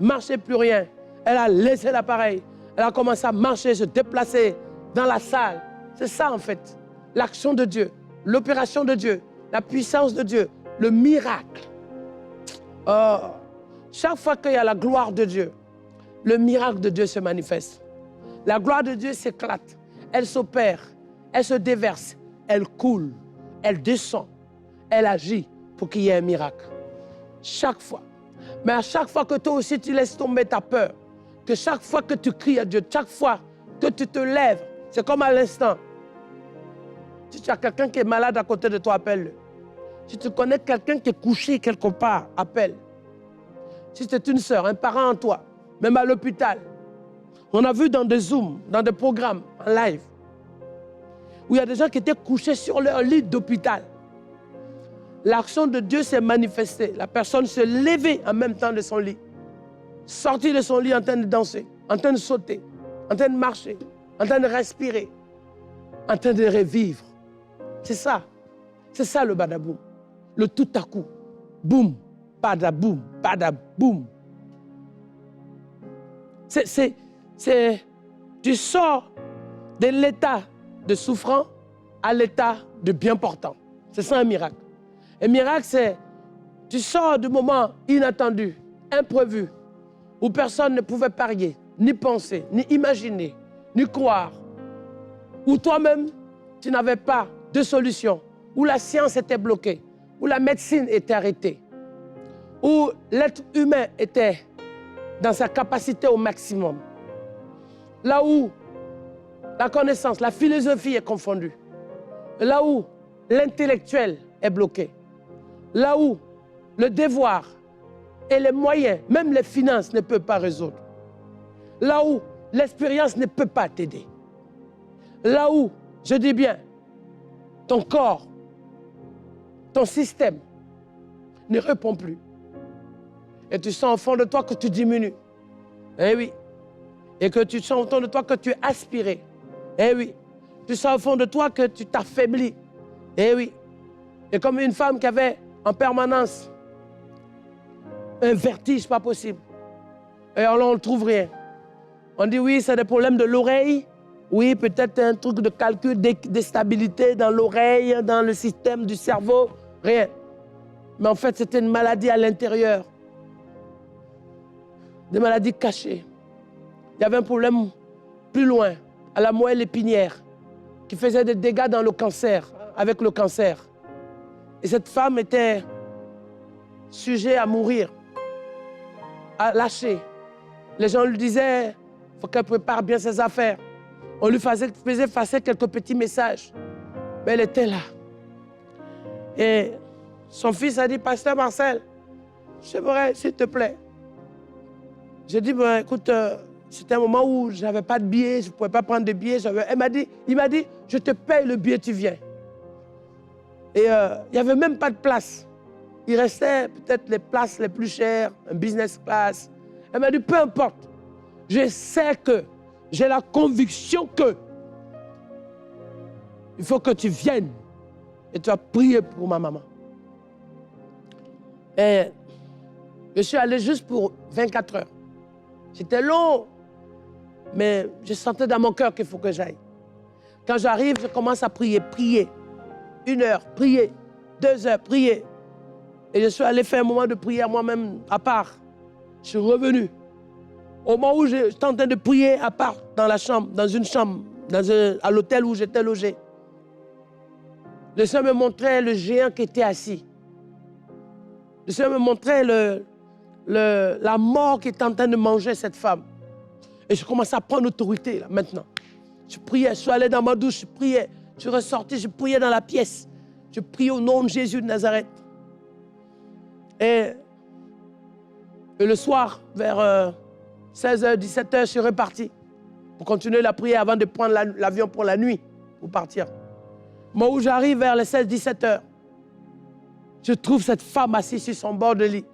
S2: marcher plus rien. Elle a laissé l'appareil, elle a commencé à marcher, se déplacer dans la salle. C'est ça en fait, l'action de Dieu, l'opération de Dieu, la puissance de Dieu, le miracle. Oh, chaque fois qu'il y a la gloire de Dieu, le miracle de Dieu se manifeste. La gloire de Dieu s'éclate, elle s'opère, elle se déverse, elle coule, elle descend, elle agit pour qu'il y ait un miracle. Chaque fois. Mais à chaque fois que toi aussi tu laisses tomber ta peur, que chaque fois que tu cries à Dieu, chaque fois que tu te lèves, c'est comme à l'instant. Si tu as quelqu'un qui est malade à côté de toi, appelle-le. Si tu connais quelqu'un qui est couché quelque part, appelle. Si c'est une sœur, un parent en toi, même à l'hôpital. On a vu dans des Zooms, dans des programmes en live, où il y a des gens qui étaient couchés sur leur lit d'hôpital. L'action de Dieu s'est manifestée. La personne s'est levée en même temps de son lit. Sortie de son lit en train de danser, en train de sauter, en train de marcher, en train de respirer, en train de revivre. C'est ça. C'est ça le badaboum. Le tout à coup. Boum, badaboum, badaboum. Tu sors de l'état de souffrant à l'état de bien portant. C'est ça un miracle. Un miracle, c'est tu sors du moment inattendu, imprévu, où personne ne pouvait parier, ni penser, ni imaginer, ni croire, où toi-même, tu n'avais pas de solution, où la science était bloquée, où la médecine était arrêtée, où l'être humain était dans sa capacité au maximum, là où la connaissance, la philosophie est confondue, là où l'intellectuel est bloqué, là où le devoir et les moyens, même les finances, ne peuvent pas résoudre, là où l'expérience ne peut pas t'aider, là où, je dis bien, ton corps, ton système ne répond plus. Et tu sens au fond de toi que tu diminues. Eh oui. Et que tu sens au fond de toi que tu es aspiré. Eh oui. Tu sens au fond de toi que tu t'affaiblis. Eh oui. Et comme une femme qui avait en permanence un vertige pas possible. Et alors on ne trouve rien. On dit oui, c'est des problèmes de l'oreille. Oui, peut-être un truc de calcul, de stabilité dans l'oreille, dans le système du cerveau. Rien. Mais en fait, c'était une maladie à l'intérieur. Des maladies cachées. Il y avait un problème plus loin, à la moelle épinière, qui faisait des dégâts dans le cancer, avec le cancer. Et cette femme était sujet à mourir, à lâcher. Les gens lui disaient, il faut qu'elle prépare bien ses affaires. On lui faisait passer quelques petits messages. Mais elle était là. Et son fils a dit, Pasteur Marcel, j'aimerais, s'il te plaît. J'ai dit, ben, écoute, c'était un moment où je n'avais pas de billet, je ne pouvais pas prendre de billet. Il m'a dit, je te paye le billet, tu viens. Et il n'y avait même pas de place. Il restait peut-être les places les plus chères, un business class, Elle m'a dit, peu importe. Je sais que, j'ai la conviction que, il faut que tu viennes et tu vas prier pour ma maman. Et je suis allé juste pour 24 heures. C'était long, mais je sentais dans mon cœur qu'il faut que j'aille. Quand j'arrive, je commence à prier. 1 heure, prier. 2 heures, prier. Et je suis allé faire un moment de prière moi-même à part. Je suis revenu. Au moment où j'étais en train de prier à part, dans la chambre, dans une chambre, à l'hôtel où j'étais logé, le Seigneur me montrait le géant qui était assis. Le Seigneur me montrait la mort qui était en train de manger cette femme. Et je commençais à prendre autorité là, maintenant. Je priais, je suis allé dans ma douche, je priais. Je suis ressorti, je priais dans la pièce. Je priais au nom de Jésus de Nazareth. Et le soir, vers 16h, 17h, je suis reparti pour continuer la prière avant de prendre l'avion pour la nuit, pour partir. Moi, où j'arrive vers les 16-17h, je trouve cette femme assise sur son bord de lit.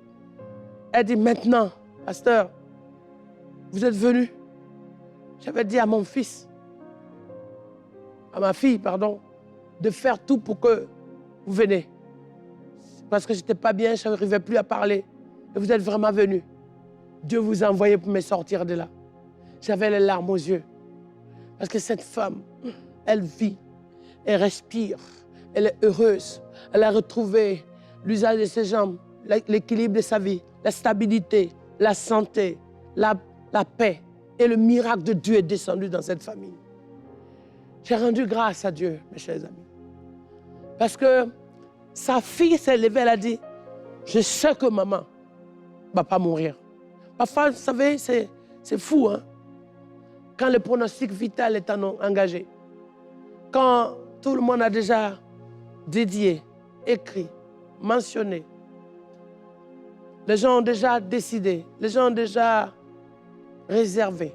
S2: Elle dit, maintenant, pasteur, vous êtes venu. J'avais dit à mon fils, à ma fille, pardon, de faire tout pour que vous venez. Parce que je n'étais pas bien, je n'arrivais plus à parler. Et vous êtes vraiment venu. Dieu vous a envoyé pour me sortir de là. J'avais les larmes aux yeux. Parce que cette femme, elle vit, elle respire, elle est heureuse. Elle a retrouvé l'usage de ses jambes, l'équilibre de sa vie, la stabilité, la santé, la paix. Et le miracle de Dieu est descendu dans cette famille. J'ai rendu grâce à Dieu, mes chers amis. Parce que sa fille s'est levée, elle a dit, je sais que maman ne va pas mourir. Parfois, vous savez, c'est fou, hein? Quand le pronostic vital est engagé. Quand tout le monde a déjà dédié, écrit, mentionné. Les gens ont déjà décidé, les gens ont déjà réservé.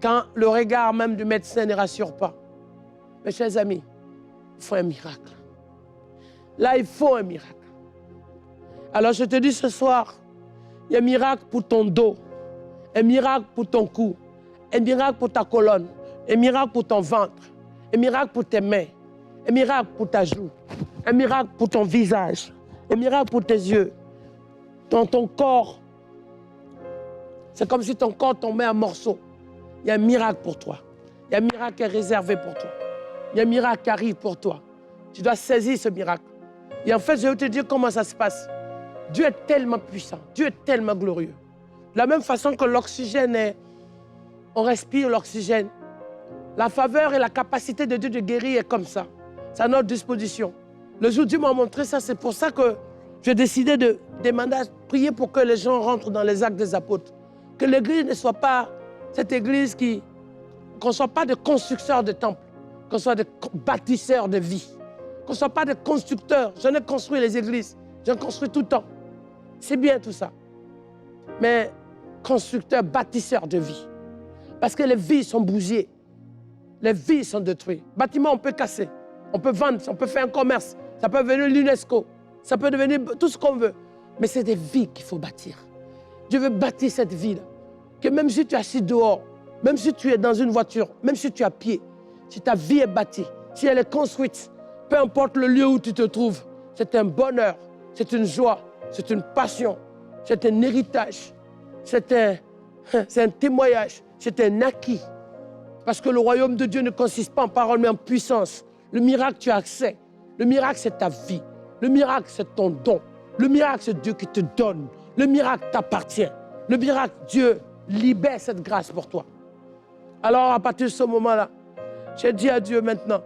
S2: Quand le regard même du médecin ne rassure pas. Mes chers amis, il faut un miracle. Là, il faut un miracle. Alors je te dis ce soir, il y a un miracle pour ton dos, un miracle pour ton cou, un miracle pour ta colonne, un miracle pour ton ventre, un miracle pour tes mains, un miracle pour ta joue, un miracle pour ton visage, un miracle pour tes yeux, dans ton corps. C'est comme si ton corps tombait en morceaux. Il y a un miracle pour toi. Il y a un miracle qui est réservé pour toi. Il y a un miracle qui arrive pour toi. Tu dois saisir ce miracle. Et en fait, je vais te dire comment ça se passe. Dieu est tellement puissant. Dieu est tellement glorieux. De la même façon que l'oxygène est... On respire l'oxygène. La faveur et la capacité de Dieu de guérir est comme ça. C'est à notre disposition. Le jour où Dieu m'a montré ça, c'est pour ça que j'ai décidé de demander à prier pour que les gens rentrent dans les actes des apôtres. Que l'église ne soit pas cette église qu'on ne soit pas des constructeurs de temples, qu'on soit des bâtisseurs de vie, qu'on ne soit pas des constructeurs. Je n'ai construit les églises, j'en construis tout le temps. C'est bien tout ça. Mais constructeurs, bâtisseurs de vie. Parce que les vies sont bousillées. Les vies sont détruites. Bâtiments, on peut casser. On peut vendre, on peut faire un commerce. Ça peut devenir l'UNESCO. Ça peut devenir tout ce qu'on veut. Mais c'est des vies qu'il faut bâtir. Dieu veut bâtir cette vie-là. Que même si tu es assis dehors, même si tu es dans une voiture, même si tu es à pied, si ta vie est bâtie, si elle est construite, peu importe le lieu où tu te trouves, c'est un bonheur, c'est une joie, c'est une passion, c'est un héritage, c'est un témoignage, c'est un acquis. Parce que le royaume de Dieu ne consiste pas en parole, mais en puissance. Le miracle, tu as accès. Le miracle, c'est ta vie. Le miracle, c'est ton don. Le miracle, c'est Dieu qui te donne. Le miracle t'appartient. Le miracle, Dieu libère cette grâce pour toi. Alors, à partir de ce moment-là, j'ai dit à Dieu maintenant,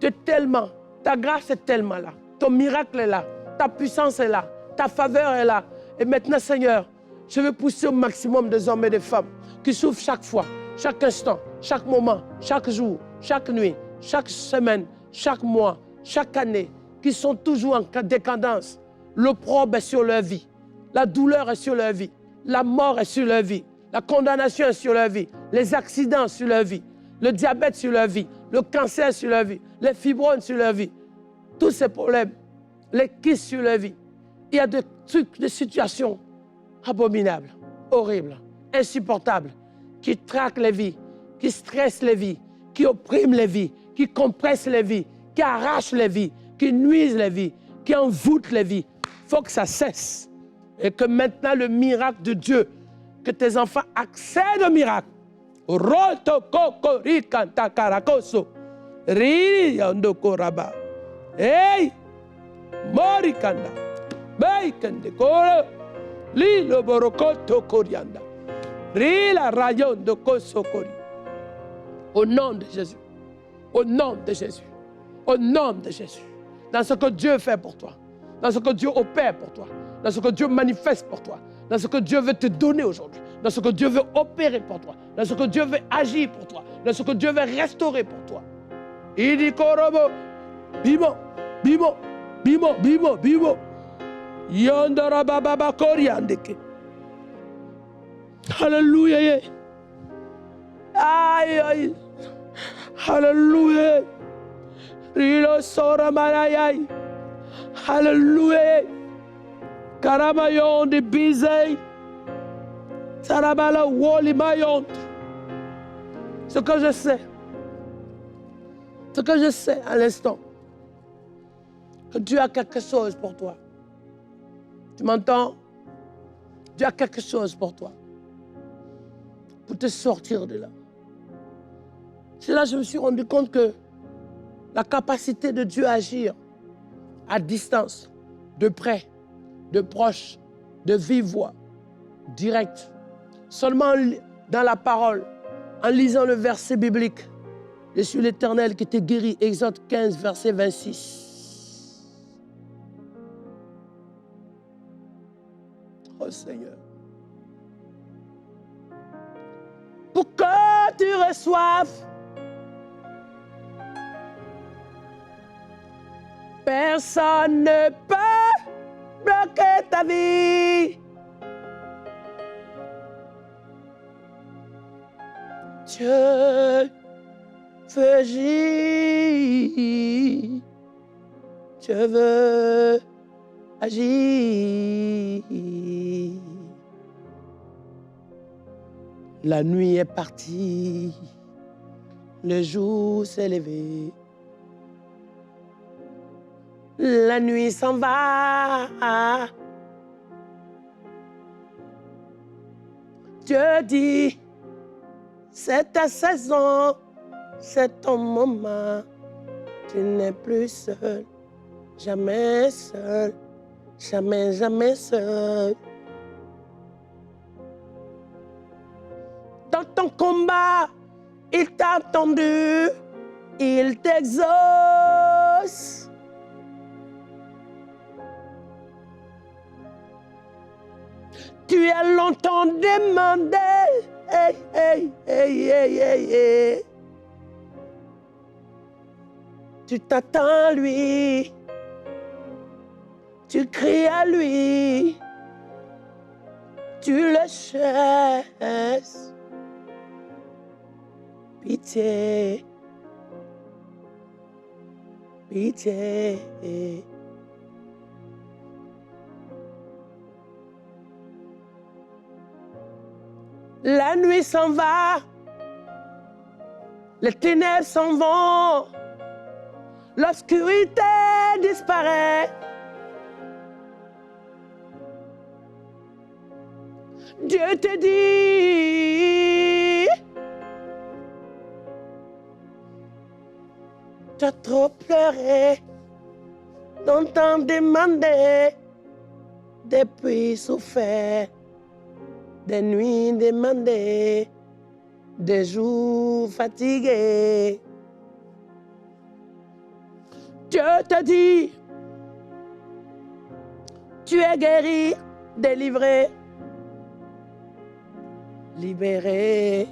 S2: tu es tellement, ta grâce est tellement là. Ton miracle est là. Ta puissance est là. Ta faveur est là. Et maintenant, Seigneur, je veux pousser au maximum des hommes et des femmes qui souffrent chaque fois, chaque instant, chaque moment, chaque jour, chaque nuit, chaque semaine, chaque mois, chaque année, qui sont toujours en décadence. L'opprobre est sur leur vie. La douleur est sur leur vie. La mort est sur leur vie. La condamnation est sur leur vie. Les accidents sur leur vie. Le diabète sur leur vie. Le cancer sur leur vie. Les fibromes sur leur vie. Tous ces problèmes. Les kystes sur leur vie. Il y a des trucs, des situations abominables. horribles, insupportables, qui traquent les vies, qui stressent les vies, qui oppriment les vies, qui compressent les vies, qui arrachent les vies, qui nuisent les vies, qui envoûtent les vies. Il faut que ça cesse. Et que maintenant le miracle de Dieu, que tes enfants accèdent au miracle. Hey! Morikanda. Baikande koro. Lilo borokoto korianda. Rila rayon de kosokori. Au nom de Jésus. Au nom de Jésus. Au nom de Jésus. Dans ce que Dieu fait pour toi. Dans ce que Dieu opère pour toi. Dans ce que Dieu manifeste pour toi. Dans ce que Dieu veut te donner aujourd'hui. Dans ce que Dieu veut opérer pour toi. Dans ce que Dieu veut agir pour toi. Dans ce que Dieu veut restaurer pour toi. Idi korobo. Bimo. Bimo. Bimo. Bimo. Bimo. Yondara baba koriandeke. Hallelujah. Aïe, aïe. Hallelujah. Rilo sora marayai. Hallelujah. Karamayon de bizei. Sarabala woli mayon. Ce que je sais à l'instant, que Dieu a quelque chose pour toi. Tu m'entends? Dieu a quelque chose pour toi. Pour te sortir de là. C'est là que je me suis rendu compte que la capacité de Dieu à agir à distance, de près, de proche, de vive voix, direct, seulement dans la parole, en lisant le verset biblique, je suis l'Éternel qui te guérit, Exode 15, verset 26. Oh Seigneur. Pour que tu reçoives personne ne peut bloquer ta vie. Dieu veut agir. Dieu veut agir. La nuit est partie, le jour s'est levé. La nuit s'en va. Dieu dit, c'est ta saison, c'est ton moment. Tu n'es plus seul, jamais seul, jamais, jamais seul. Dans ton combat, il t'a entendu, il t'exauce. Tu as longtemps demandé, hey, hey, hey, hey, hey, hey. Tu t'attends à lui, tu cries à lui, tu le cherches. Pitié, pitié. La nuit s'en va, les ténèbres s'en vont, l'obscurité disparaît. Dieu te dit, tu as trop pleuré, longtemps demandé, depuis souffert. Des nuits demandées, des jours fatigués. Dieu te dit, tu es guéri, délivré, libéré.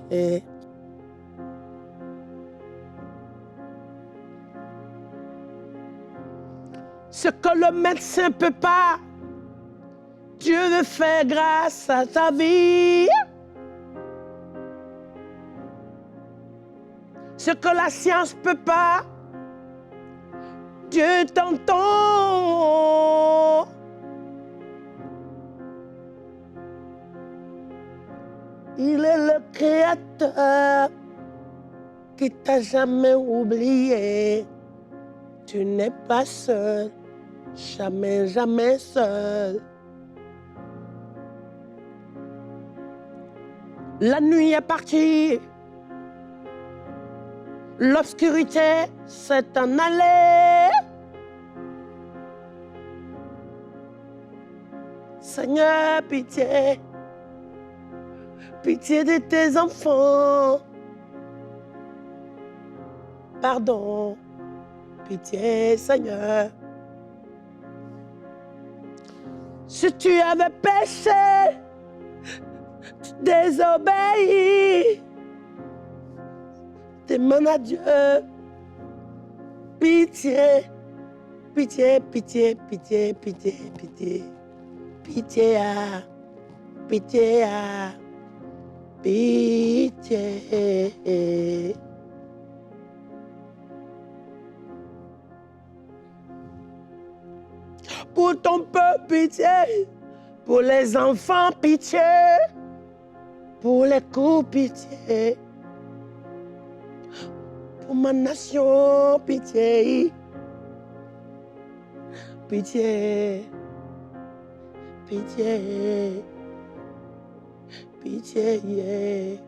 S2: Ce que le médecin ne peut pas, Dieu veut faire grâce à ta vie. Ce que la science ne peut pas, Dieu t'entend. Il est le Créateur qui t'a jamais oublié. Tu n'es pas seul, jamais, jamais seul. La nuit est partie, l'obscurité s'est en allée. Seigneur, pitié, pitié de tes enfants. Pardon, pitié, Seigneur. Si tu avais péché, désobéi, demande à Dieu. Pitié, pitié, pitié, pitié, pitié, pitié. Pitié, pitié, pitié. Pour ton peuple, pitié. Pour les enfants, pitié. Pour les couples, pitié. Pour ma nation, pitié. Pitié. Pitié. Pitié.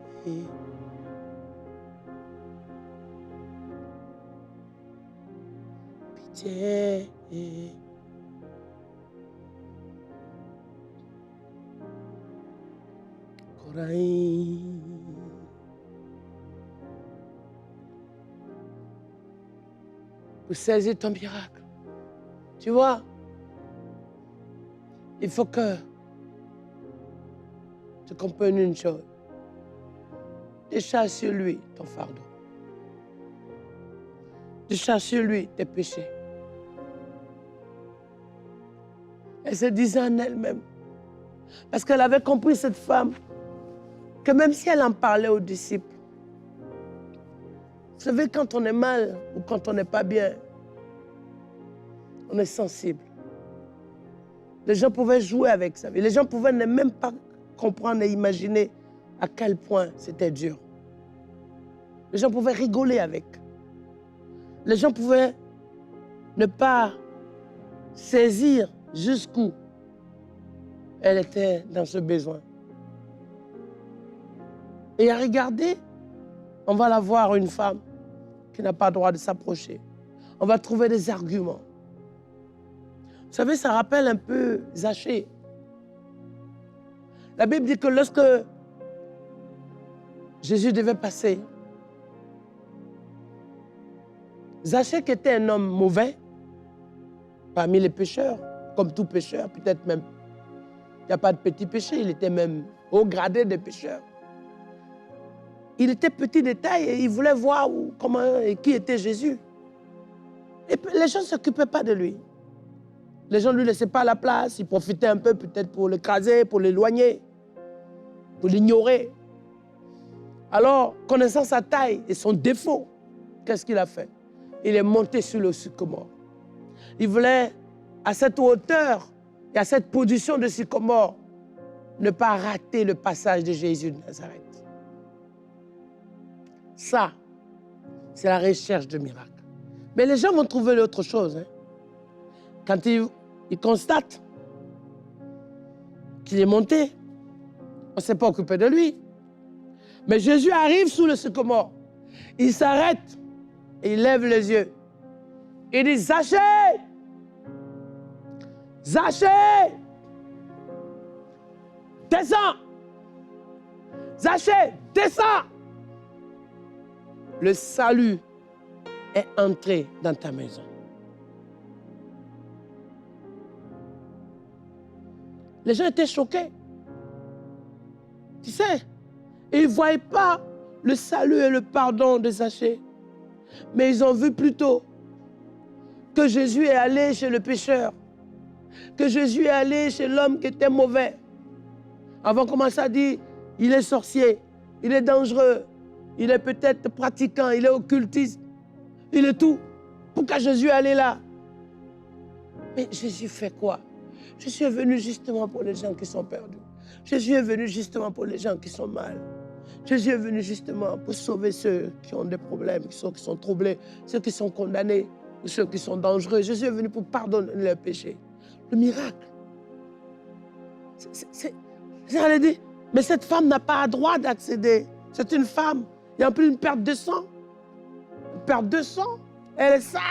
S2: Pitié. Pour saisir ton miracle. Tu vois, il faut que tu comprennes une chose. Décharge sur lui ton fardeau. Décharge sur lui tes péchés. Elle se disait en elle-même, parce qu'elle avait compris, cette femme, que même si elle en parlait aux disciples, vous savez, quand on est mal ou quand on n'est pas bien, on est sensible. Les gens pouvaient jouer avec ça. Les gens pouvaient ne même pas comprendre et imaginer à quel point c'était dur. Les gens pouvaient rigoler avec. Les gens pouvaient ne pas saisir jusqu'où elle était dans ce besoin. Et à regarder, on va la voir, une femme qui n'a pas le droit de s'approcher. On va trouver des arguments. Vous savez, ça rappelle un peu Zachée. La Bible dit que lorsque Jésus devait passer, Zachée, qui était un homme mauvais, parmi les pécheurs, comme tout pécheur, peut-être même, il n'y a pas de petit péché, il était même haut gradé des pécheurs. Il était petit de taille et il voulait voir comment et qui était Jésus. Et les gens ne s'occupaient pas de lui. Les gens ne lui laissaient pas la place, ils profitaient un peu peut-être pour l'écraser, pour l'éloigner, pour l'ignorer. Alors, connaissant sa taille et son défaut, qu'est-ce qu'il a fait? Il est monté sur le sycomore. Il voulait, à cette hauteur et à cette position de sycomore, ne pas rater le passage de Jésus de Nazareth. Ça, c'est la recherche de miracles. Mais les gens vont trouver l'autre chose. Hein. Quand ils constatent qu'il est monté, on ne s'est pas occupé de lui. Mais Jésus arrive sous le sycomore. Il s'arrête et il lève les yeux. Il dit, Zachée! Zachée! Descends! Zachée, descends! Le salut est entré dans ta maison. Les gens étaient choqués. Tu sais, ils ne voyaient pas le salut et le pardon de Zachée. Mais ils ont vu plutôt que Jésus est allé chez le pécheur, que Jésus est allé chez l'homme qui était mauvais. Avant de commencer à dire, il est sorcier, il est dangereux, il est peut-être pratiquant, il est occultiste, il est tout. Pourquoi Jésus est allé là? Mais Jésus fait quoi? Jésus est venu justement pour les gens qui sont perdus. Jésus est venu justement pour les gens qui sont mal. Jésus est venu justement pour sauver ceux qui ont des problèmes, ceux qui sont troublés, ceux qui sont condamnés, ou ceux qui sont dangereux. Jésus est venu pour pardonner leurs péchés. Le miracle. J'allais dire, mais cette femme n'a pas le droit d'accéder. C'est une femme. Il y a en plus une perte de sang. Une perte de sang. Elle est sale.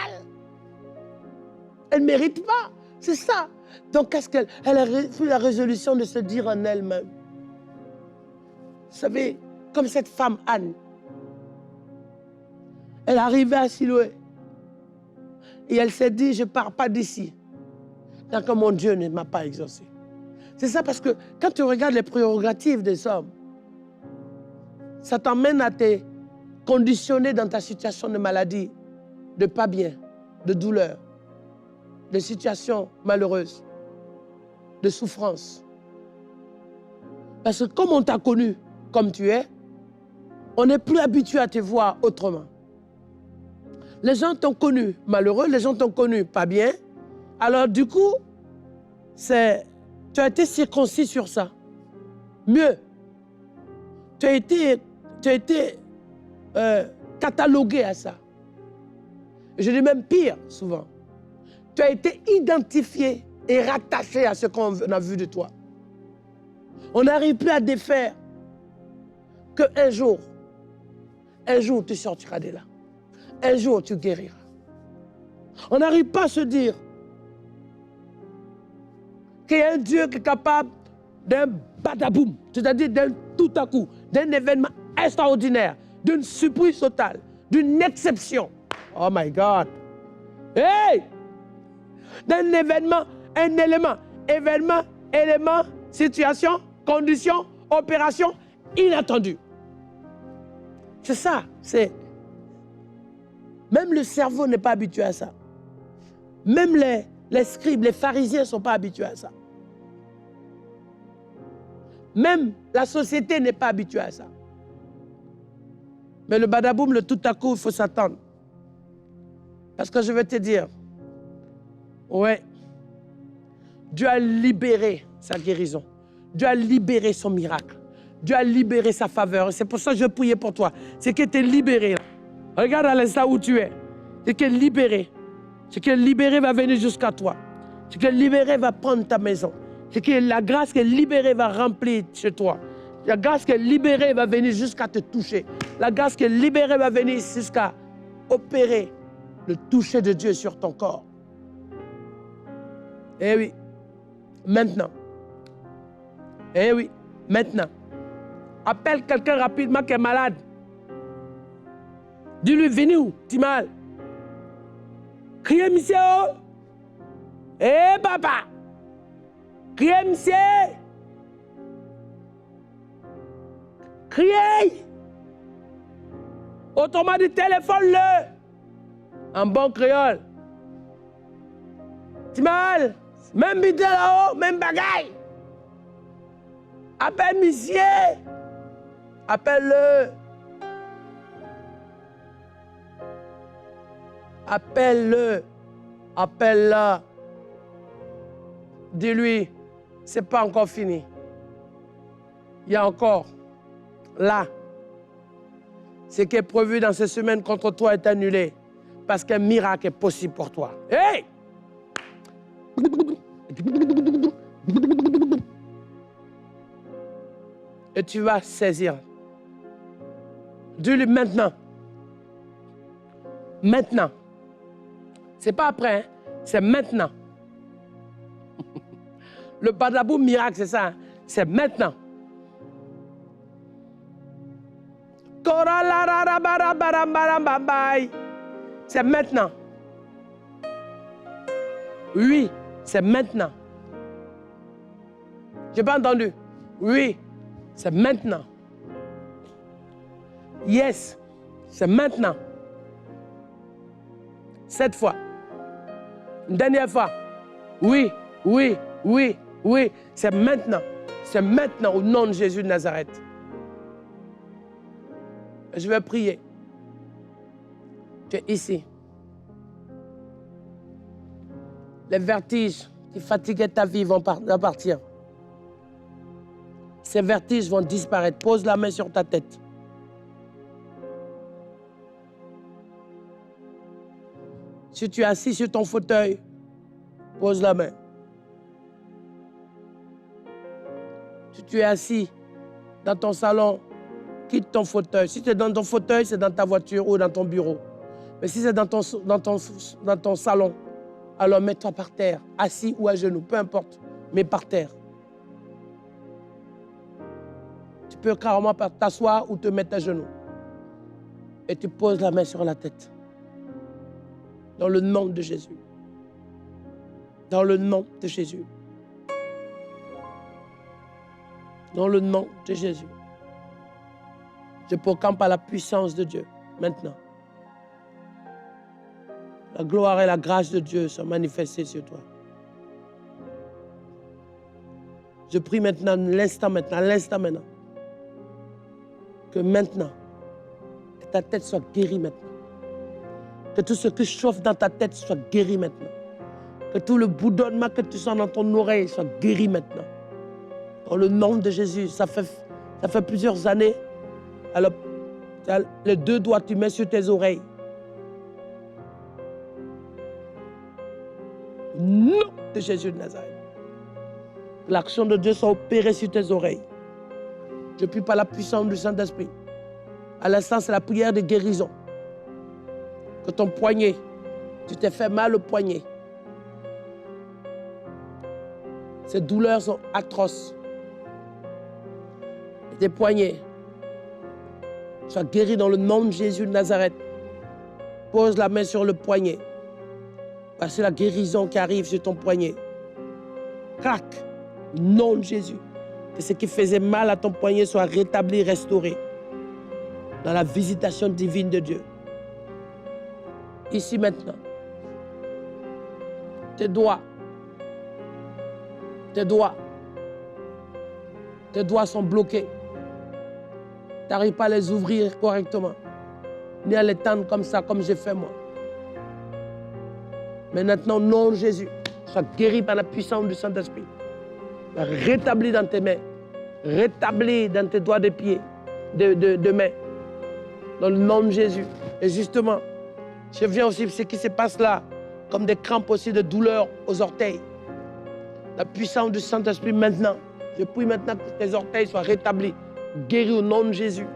S2: Elle ne mérite pas. C'est ça. Donc, qu'est-ce qu'elle a fait la résolution de se dire en elle-même. Vous savez, comme cette femme Anne, elle arrivait à Siloé. Et elle s'est dit, je ne pars pas d'ici. Tant que mon Dieu ne m'a pas exaucé. C'est ça parce que quand tu regardes les prérogatives des hommes, ça t'emmène à te conditionner dans ta situation de maladie, de pas bien, de douleur, de situation malheureuse, de souffrance. Parce que comme on t'a connu comme tu es, on n'est plus habitué à te voir autrement. Les gens t'ont connu malheureux, les gens t'ont connu pas bien. Alors du coup, tu as été circoncis sur ça. Mieux, tu as été catalogué à ça. Je dis même pire souvent. Tu as été identifié et rattaché à ce qu'on a vu de toi. On n'arrive plus à défaire qu'un jour, tu sortiras de là. Un jour, tu guériras. On n'arrive pas à se dire qu'il y a un Dieu qui est capable d'un badaboum, c'est-à-dire d'un tout à coup, d'un événement extraordinaire, d'une surprise totale, d'une exception. Oh my God! Hey! D'un événement, élément, situation, condition, opération inattendue. C'est ça, c'est... Même le cerveau n'est pas habitué à ça. Même les scribes, les pharisiens ne sont pas habitués à ça. Même la société n'est pas habituée à ça. Mais le badaboum, le tout à coup, il faut s'attendre. Parce que je vais te dire, ouais, Dieu a libéré sa guérison. Dieu a libéré son miracle. Dieu a libéré sa faveur. C'est pour ça que je priais pour toi. C'est que tu es libéré. Regarde à l'instant où tu es. C'est que libéré. C'est que libéré va venir jusqu'à toi. C'est que libéré va prendre ta maison. C'est que la grâce qui est libérée va remplir chez toi. La grâce qui est libérée va venir jusqu'à te toucher. La grâce qui est libérée va venir jusqu'à opérer le toucher de Dieu sur ton corps. Eh oui, maintenant. Eh oui, maintenant. Appelle quelqu'un rapidement qui est malade. Dis-lui, venez où? Tu mal. Criez, monsieur. Eh, papa. Criez, monsieur. Criez. Autrement dit, téléphone-le. En bon créole. Tu mal. Même bidé là-haut, même bagaille. Appelle monsieur. Appelle-le. Appelle-le. Appelle-la. Dis-lui, c'est pas encore fini. Il y a encore, là, ce qui est prévu dans ces semaines contre toi est annulé. Parce qu'un miracle est possible pour toi. Hey! Et tu vas saisir. Dis-lui maintenant. Maintenant. C'est pas après, hein? C'est maintenant. Le badaboum miracle, c'est ça. Hein? C'est maintenant. C'est maintenant. Oui, c'est maintenant. J'ai pas entendu. Oui, c'est maintenant. Yes, c'est maintenant. 7 fois. Une dernière fois. Oui, oui, oui, oui. C'est maintenant. C'est maintenant au nom de Jésus de Nazareth. Je vais prier. Tu es ici. Les vertiges qui fatiguaient ta vie vont partir. Ces vertiges vont disparaître. Pose la main sur ta tête. Si tu es assis sur ton fauteuil, pose la main. Si tu es assis dans ton salon, quitte ton fauteuil. Si tu es dans ton fauteuil, c'est dans ta voiture ou dans ton bureau. Mais si c'est dans ton salon, alors mets-toi par terre, assis ou à genoux, peu importe, mais par terre. Tu peux carrément t'asseoir ou te mettre à genoux. Et tu poses la main sur la tête. Dans le nom de Jésus. Dans le nom de Jésus. Dans le nom de Jésus. Je proclame par la puissance de Dieu, maintenant. La gloire et la grâce de Dieu sont manifestées sur toi. Je prie maintenant, l'instant maintenant, que maintenant, que ta tête soit guérie maintenant. Que tout ce qui chauffe dans ta tête soit guéri maintenant. Que tout le bourdonnement que tu sens dans ton oreille soit guéri maintenant. Dans le nom de Jésus, ça fait plusieurs années. Alors, les deux doigts, tu mets sur tes oreilles. Nom de Jésus de Nazareth. L'action de Dieu soit opérée sur tes oreilles. Je prie par la puissance du Saint-Esprit. À l'instant, c'est la prière de guérison. Que ton poignet, tu t'es fait mal au poignet. Ces douleurs sont atroces. Et tes poignets soient guéris dans le nom de Jésus de Nazareth. Pose la main sur le poignet. Parce que c'est la guérison qui arrive sur ton poignet. Crac, nom de Jésus. Que ce qui faisait mal à ton poignet soit rétabli, restauré. Dans la visitation divine de Dieu. Ici maintenant. Tes doigts sont bloqués. Tu n'arrives pas à les ouvrir correctement. Ni à les tendre comme ça, comme j'ai fait moi. Mais maintenant, au nom de Jésus, sois guéri par la puissance du Saint-Esprit. Rétabli dans tes mains. Rétabli dans tes doigts de pied, de main. Dans le nom de Jésus. Et justement, je viens aussi, ce qui se passe là, comme des crampes aussi, de douleur aux orteils. La puissance du Saint-Esprit maintenant. Je prie maintenant que tes orteils soient rétablis, guéris au nom de Jésus.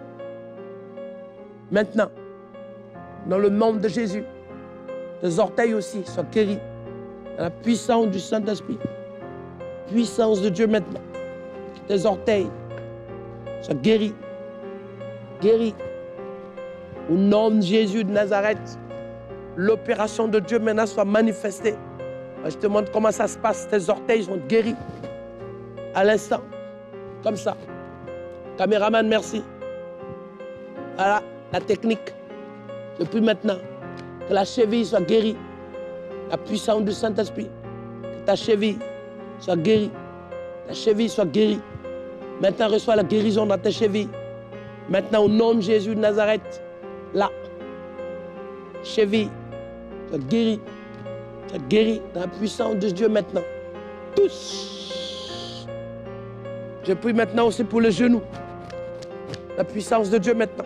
S2: Maintenant, dans le nom de Jésus, tes orteils aussi soient guéris. Dans la puissance du Saint-Esprit. Puissance de Dieu maintenant. Que tes orteils soient guéris. Guéris. Au nom de Jésus de Nazareth, l'opération de Dieu maintenant soit manifestée. Je te montre comment ça se passe. Tes orteils sont guéris. À l'instant. Comme ça. Caméraman, merci. Voilà la technique. Je prie maintenant que la cheville soit guérie. La puissance du Saint-Esprit. Que ta cheville soit guérie. Ta cheville soit guérie. Maintenant, reçois la guérison dans tes chevilles. Maintenant, au nom de Jésus de Nazareth, là, cheville, soit guérie. Soit guérie dans la puissance de Dieu maintenant. Tous. Je prie maintenant aussi pour le genou. La puissance de Dieu maintenant.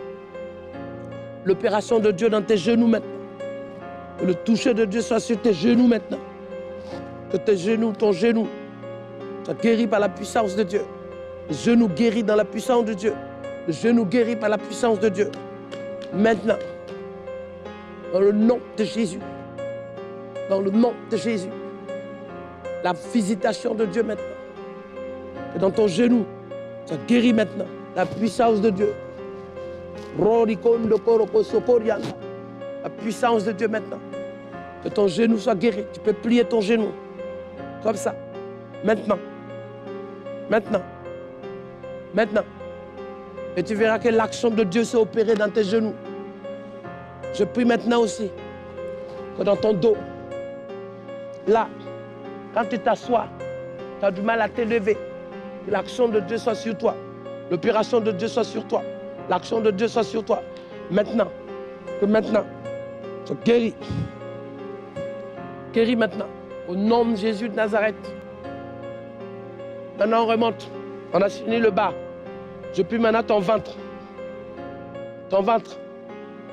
S2: L'opération de Dieu dans tes genoux maintenant. Que le toucher de Dieu soit sur tes genoux maintenant. Que tes genoux, ton genou, soit guéri par la puissance de Dieu. Le genou guéri dans la puissance de Dieu. Le genou guéri par la puissance de Dieu. Maintenant, dans le nom de Jésus. Dans le nom de Jésus. La visitation de Dieu maintenant. Que dans ton genou, soit guéri maintenant. La puissance de Dieu. La puissance de Dieu maintenant. Que ton genou soit guéri. Tu peux plier ton genou. Comme ça. Maintenant. Maintenant. Maintenant. Et tu verras que l'action de Dieu s'est opérée dans tes genoux. Je prie maintenant aussi que dans ton dos, là, quand tu t'assois, tu as du mal à t'élever. Que l'action de Dieu soit sur toi. L'opération de Dieu soit sur toi. L'action de Dieu soit sur toi. Maintenant. Que maintenant, tu es guéri. Guéri maintenant. Au nom de Jésus de Nazareth. Maintenant, on remonte. On a fini le bas. Je prie maintenant ton ventre. Ton ventre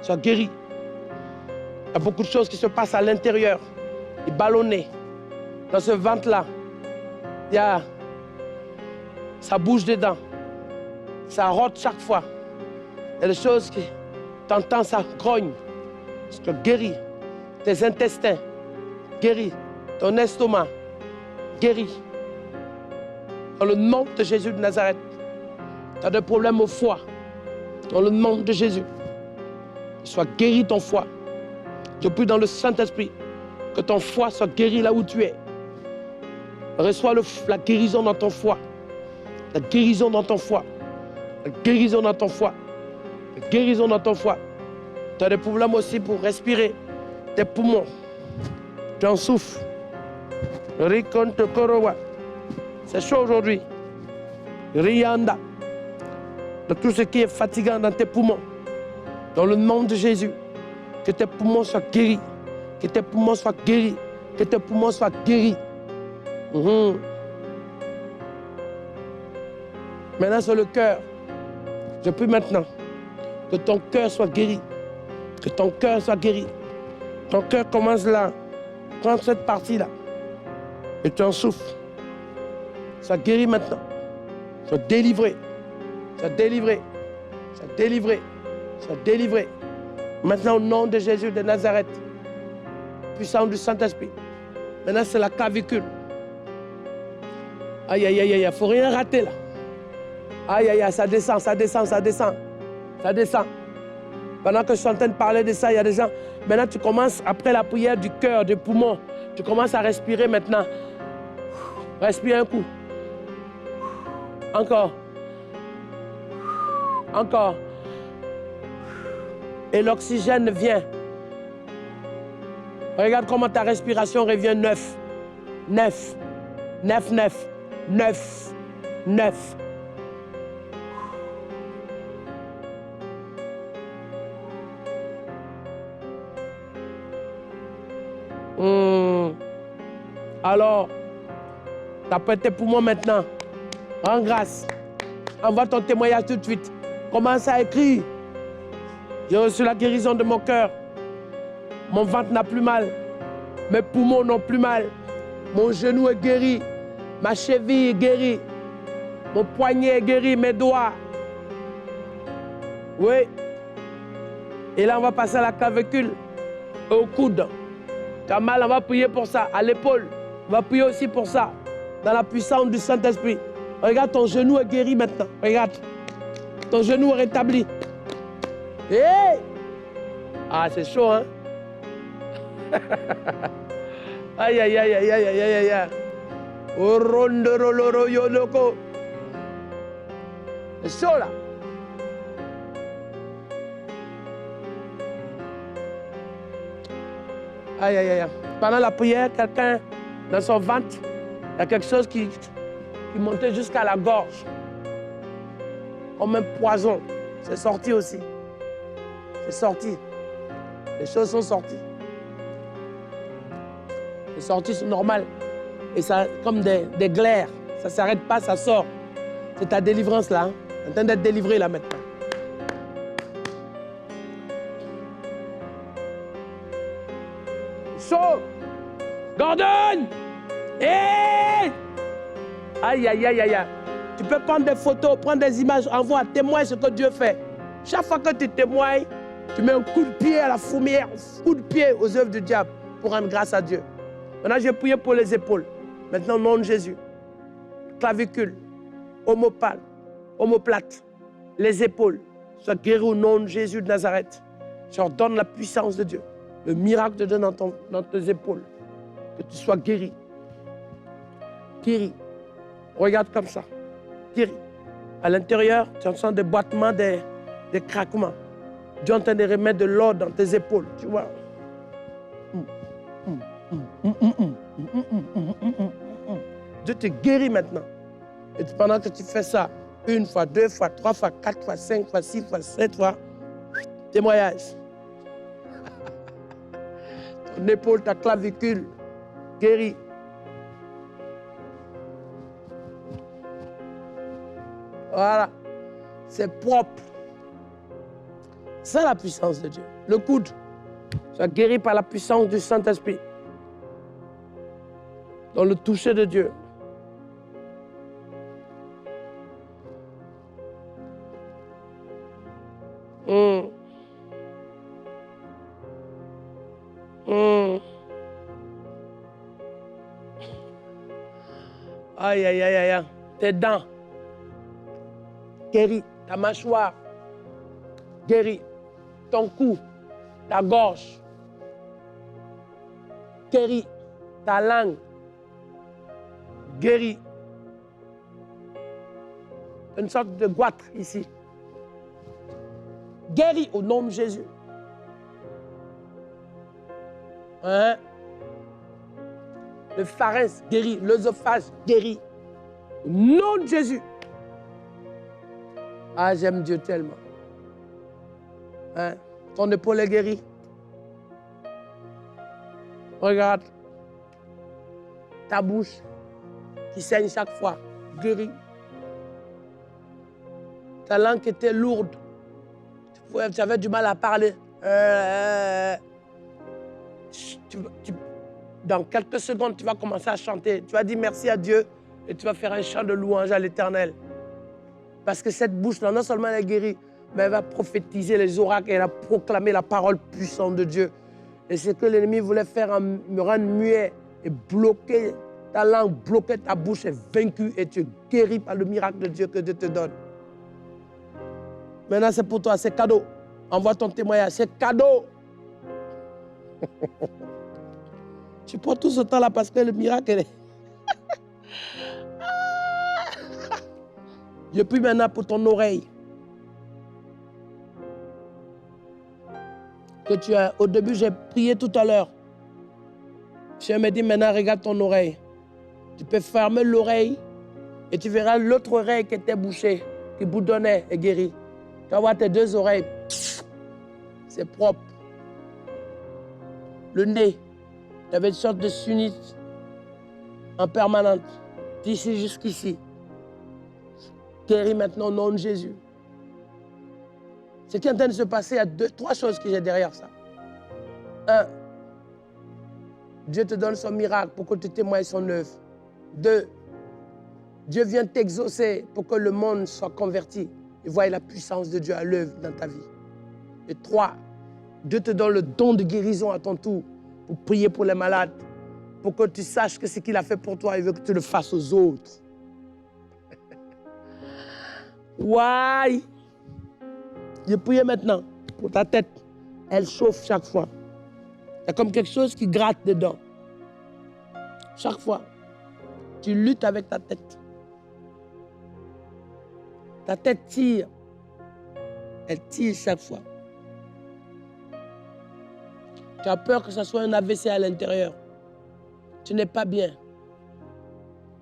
S2: soit guéri. Il y a beaucoup de choses qui se passent à l'intérieur. Il est ballonné. Dans ce ventre-là, il y a... Ça bouge dedans. Ça rote chaque fois. Il y a des choses qui... T'entends, ça grogne. Tu guéris. Tes intestins. Guéris. Ton estomac. Guéris. Dans le nom de Jésus de Nazareth. Tu as des problèmes au foie. Dans le nom de Jésus. Sois guéri ton foie. Je prie dans le Saint-Esprit que ton foie soit guéri là où tu es. Reçois la guérison dans ton foie. La guérison dans ton foie. La guérison dans ton foie. La guérison dans ton foie. Tu as des problèmes aussi pour respirer. Tes poumons. Tu en souffres. C'est chaud aujourd'hui. Rianda. De tout ce qui est fatigant dans tes poumons. Dans le nom de Jésus. Que tes poumons soient guéris. Que tes poumons soient guéris. Que tes poumons soient guéris. Maintenant, sur le cœur. Je prie maintenant que ton cœur soit guéri. Que ton cœur soit guéri. Ton cœur commence là. Prends cette partie-là. Et tu en souffres. Sois guéri maintenant. Sois délivré. Sois délivré. Sois délivré. Sois délivré. Maintenant, au nom de Jésus de Nazareth. Puissant du Saint-Esprit. Maintenant, c'est la clavicule. Aïe, aïe, aïe, aïe. Il ne faut rien rater là. Aïe, aïe, aïe, ça descend, ça descend, ça descend. Ça descend. Pendant que je suis en train de parler de ça, il y a des gens. Maintenant, tu commences, après la prière du cœur, du poumon, tu commences à respirer maintenant. Respire un coup. Encore. Encore. Et l'oxygène vient. Regarde comment ta respiration revient neuf. Neuf. Neuf, neuf. Neuf. Neuf. Alors, t'appelles tes poumons maintenant. En grâce. Envoie ton témoignage tout de suite. Commence à écrire. J'ai reçu la guérison de mon cœur. Mon ventre n'a plus mal. Mes poumons n'ont plus mal. Mon genou est guéri. Ma cheville est guérie. Mon poignet est guéri. Mes doigts. Oui. Et là, on va passer à la clavicule. Au coude. Tu as mal, on va prier pour ça. À l'épaule. On va prier aussi pour ça. Dans la puissance du Saint-Esprit. Regarde, ton genou est guéri maintenant. Regarde. Ton genou est rétabli. Hey! Ah, c'est chaud, hein? Aïe, aïe, aïe, aïe, aïe, aïe, aïe, aïe. Orondoroloro yoloko. C'est chaud, là. Aïe, aïe, aïe. Pendant la prière, quelqu'un, dans son ventre, il y a quelque chose qui montait jusqu'à la gorge. Comme un poison. C'est sorti aussi. C'est sorti. Les choses sont sorties. C'est sorti, c'est normal. Et ça, comme des glaires. Ça ne s'arrête pas, ça sort. C'est ta délivrance là. Hein? En train d'être délivré là maintenant. Chaud. Gordon! Hey! Aïe, aïe, aïe, aïe, aïe. Tu peux prendre des photos, prendre des images, envoie, témoigne ce que Dieu fait. Chaque fois que tu témoignes, tu mets un coup de pied à la fourmière, un coup de pied aux œuvres du diable pour rendre grâce à Dieu. Maintenant, j'ai prié pour les épaules. Maintenant, au nom de Jésus. Clavicule, omoplate, les épaules. Sois guéri au nom de Jésus de Nazareth. Je ordonne la puissance de Dieu, le miracle de Dieu dans tes épaules. Que tu sois guéri. Guéri. Regarde comme ça. Guéri. À l'intérieur, tu entends des battements, des craquements. Dieu est en train de remettre de l'ordre dans tes épaules. Tu vois. Dieu te guérit maintenant. Et pendant que tu fais ça, 1 fois, 2 fois, 3 fois, 4 fois, 5 fois, 6 fois, 7 fois, témoignage. Ton épaule, ta clavicule, guérie. Voilà. C'est propre. C'est la puissance de Dieu. Le coude, ça guérit par la puissance du Saint-Esprit. Dans le toucher de Dieu. Aïe, aïe, aïe, aïe. Tes dents. Guéris. Ta mâchoire. Guéris. Ton cou. Ta gorge. Guéris. Ta langue. Guéris. Une sorte de goitre ici. Guéris au nom de Jésus. Hein? Le pharynx guérit, l'œsophage guérit. Au nom de Jésus. Ah, j'aime Dieu tellement. Hein? Ton épaule est guérie. Regarde. Ta bouche qui saigne chaque fois, guérie. Ta langue était lourde. Tu avais du mal à parler. Dans quelques secondes, tu vas commencer à chanter. Tu vas dire merci à Dieu et tu vas faire un chant de louange à l'Éternel. Parce que cette bouche-là, non seulement elle est guérie, mais elle va prophétiser les oracles et elle va proclamer la parole puissante de Dieu. Et ce que l'ennemi voulait faire, me rendre muet et bloquer ta langue, bloquer ta bouche, est vaincu et tu es guéri par le miracle de Dieu que Dieu te donne. Maintenant, c'est pour toi, c'est cadeau. Envoie ton témoignage, c'est cadeau. Tu prends tout ce temps-là parce que le miracle est... Je prie maintenant pour ton oreille. Que tu as... Au début, j'ai prié tout à l'heure. Je me dis maintenant, regarde ton oreille. Tu peux fermer l'oreille et tu verras l'autre oreille qui était bouchée, qui boudonnait et guérie. Tu vas voir tes deux oreilles. C'est propre. Le nez. Tu avais une sorte de sinusite en permanente, d'ici jusqu'ici. Guéri maintenant au nom de Jésus. Ce qui est en train de se passer, il y a trois choses qui sont derrière ça. Un, Dieu te donne son miracle pour que tu témoignes son œuvre. Deux, Dieu vient t'exaucer pour que le monde soit converti et voie la puissance de Dieu à l'œuvre dans ta vie. Et trois, Dieu te donne le don de guérison à ton tour pour prier pour les malades, pour que tu saches que ce qu'il a fait pour toi, il veut que tu le fasses aux autres. Why? Je prie maintenant pour ta tête. Elle chauffe chaque fois. Il y a comme quelque chose qui gratte dedans. Chaque fois. Tu luttes avec ta tête. Ta tête tire. Elle tire chaque fois. Tu as peur que ce soit un AVC à l'intérieur. Tu n'es pas bien.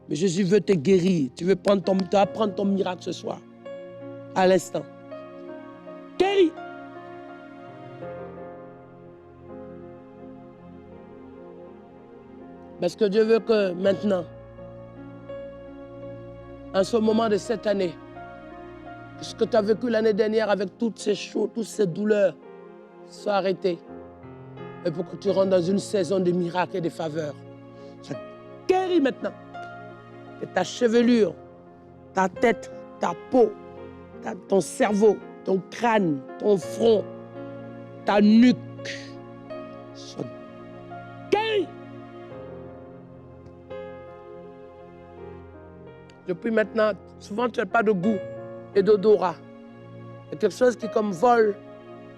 S2: Mais Jésus veut te guérir. Tu vas prendre ton miracle ce soir. À l'instant. Guéris. Parce que Dieu veut que maintenant, en ce moment de cette année, ce que tu as vécu l'année dernière avec toutes ces choses, toutes ces douleurs, soit arrêté. Et pour que tu rentres dans une saison de miracles et de faveurs. Ça guérit maintenant. Et ta chevelure, ta tête, ta peau, ton cerveau, ton crâne, ton front, ta nuque. Ça guérit. Depuis maintenant, souvent tu n'as pas de goût et d'odorat. Il y a quelque chose qui comme vole.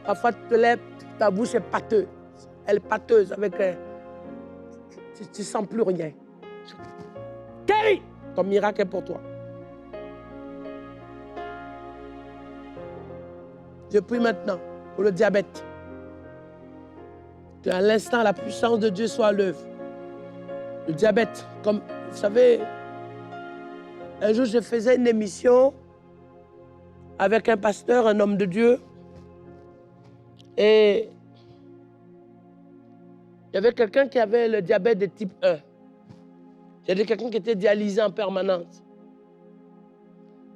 S2: Parfois tu te lèves, ta bouche est pâteuse. Elle est pâteuse avec... tu ne sens plus rien. Guéris! Ton miracle est pour toi. Je prie maintenant pour le diabète. Que à l'instant, la puissance de Dieu soit à l'œuvre. Le diabète, comme vous savez, un jour je faisais une émission avec un pasteur, un homme de Dieu. Et il y avait quelqu'un qui avait le diabète de type 1. Il y avait quelqu'un qui était dialysé en permanence.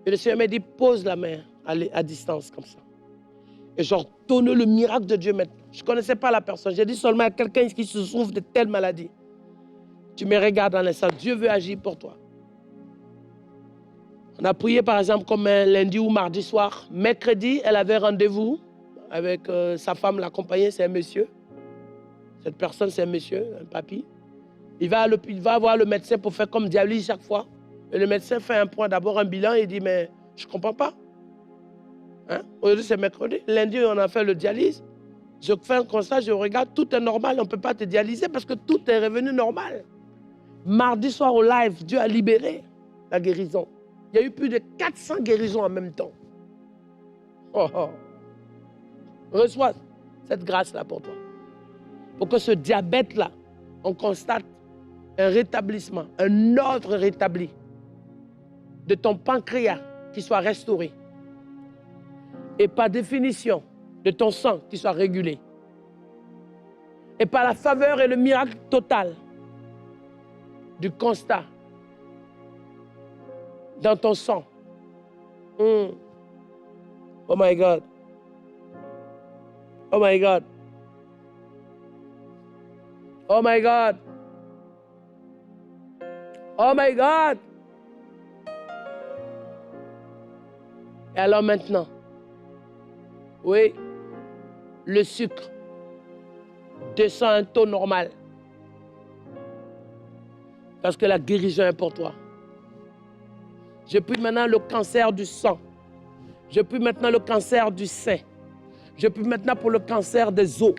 S2: Et le Seigneur m'a dit, pose la main à distance comme ça. Et j'ordonne le miracle de Dieu maintenant. Je ne connaissais pas la personne. J'ai dit seulement à quelqu'un qui se souffre de telle maladie. Tu me regardes dans l'instant. Dieu veut agir pour toi. On a prié par exemple comme un lundi ou mardi soir. Mercredi, elle avait rendez-vous avec sa femme, l'accompagner, c'est un monsieur. Cette personne, c'est un monsieur, un papy. Il va voir le médecin pour faire comme dialyse chaque fois. Et le médecin fait un point, d'abord un bilan, et il dit, mais je ne comprends pas. Hein? Aujourd'hui, c'est mercredi. Lundi, on a fait le dialyse. Je fais un constat, je regarde, tout est normal. On ne peut pas te dialyser parce que tout est revenu normal. Mardi soir au live, Dieu a libéré la guérison. Il y a eu plus de 400 guérisons en même temps. Oh, oh. Reçois cette grâce-là pour toi. Pour que ce diabète-là, on constate un rétablissement, un ordre rétabli de ton pancréas qui soit restauré. Et par définition, de ton sang qui soit régulé. Et par la faveur et le miracle total du constat dans ton sang. Oh my God. Oh my God. Oh my God. Oh my God. Et alors maintenant, oui, le sucre descend à un taux normal. Parce que la guérison est pour toi. Je prie maintenant le cancer du sang. Je prie maintenant le cancer du sein. Je prie maintenant pour le cancer des os.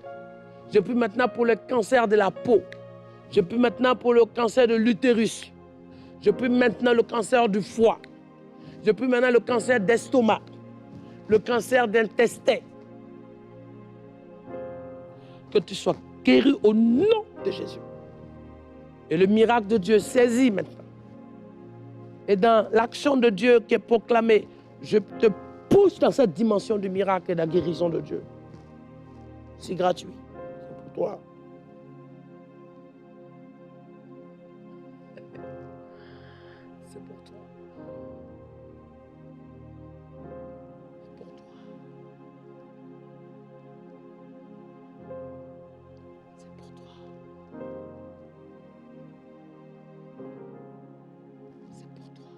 S2: Je prie maintenant pour le cancer de la peau. Je prie maintenant pour le cancer de l'utérus. Je prie maintenant le cancer du foie. Je prie maintenant le cancer d'estomac. Le cancer d'intestin. Que tu sois guéri au nom de Jésus. Et le miracle de Dieu saisit maintenant. Et dans l'action de Dieu qui est proclamée, je te pousse dans cette dimension du miracle et de la guérison de Dieu. C'est gratuit. C'est pour toi. C'est pour toi. C'est pour toi. C'est pour toi. C'est pour toi.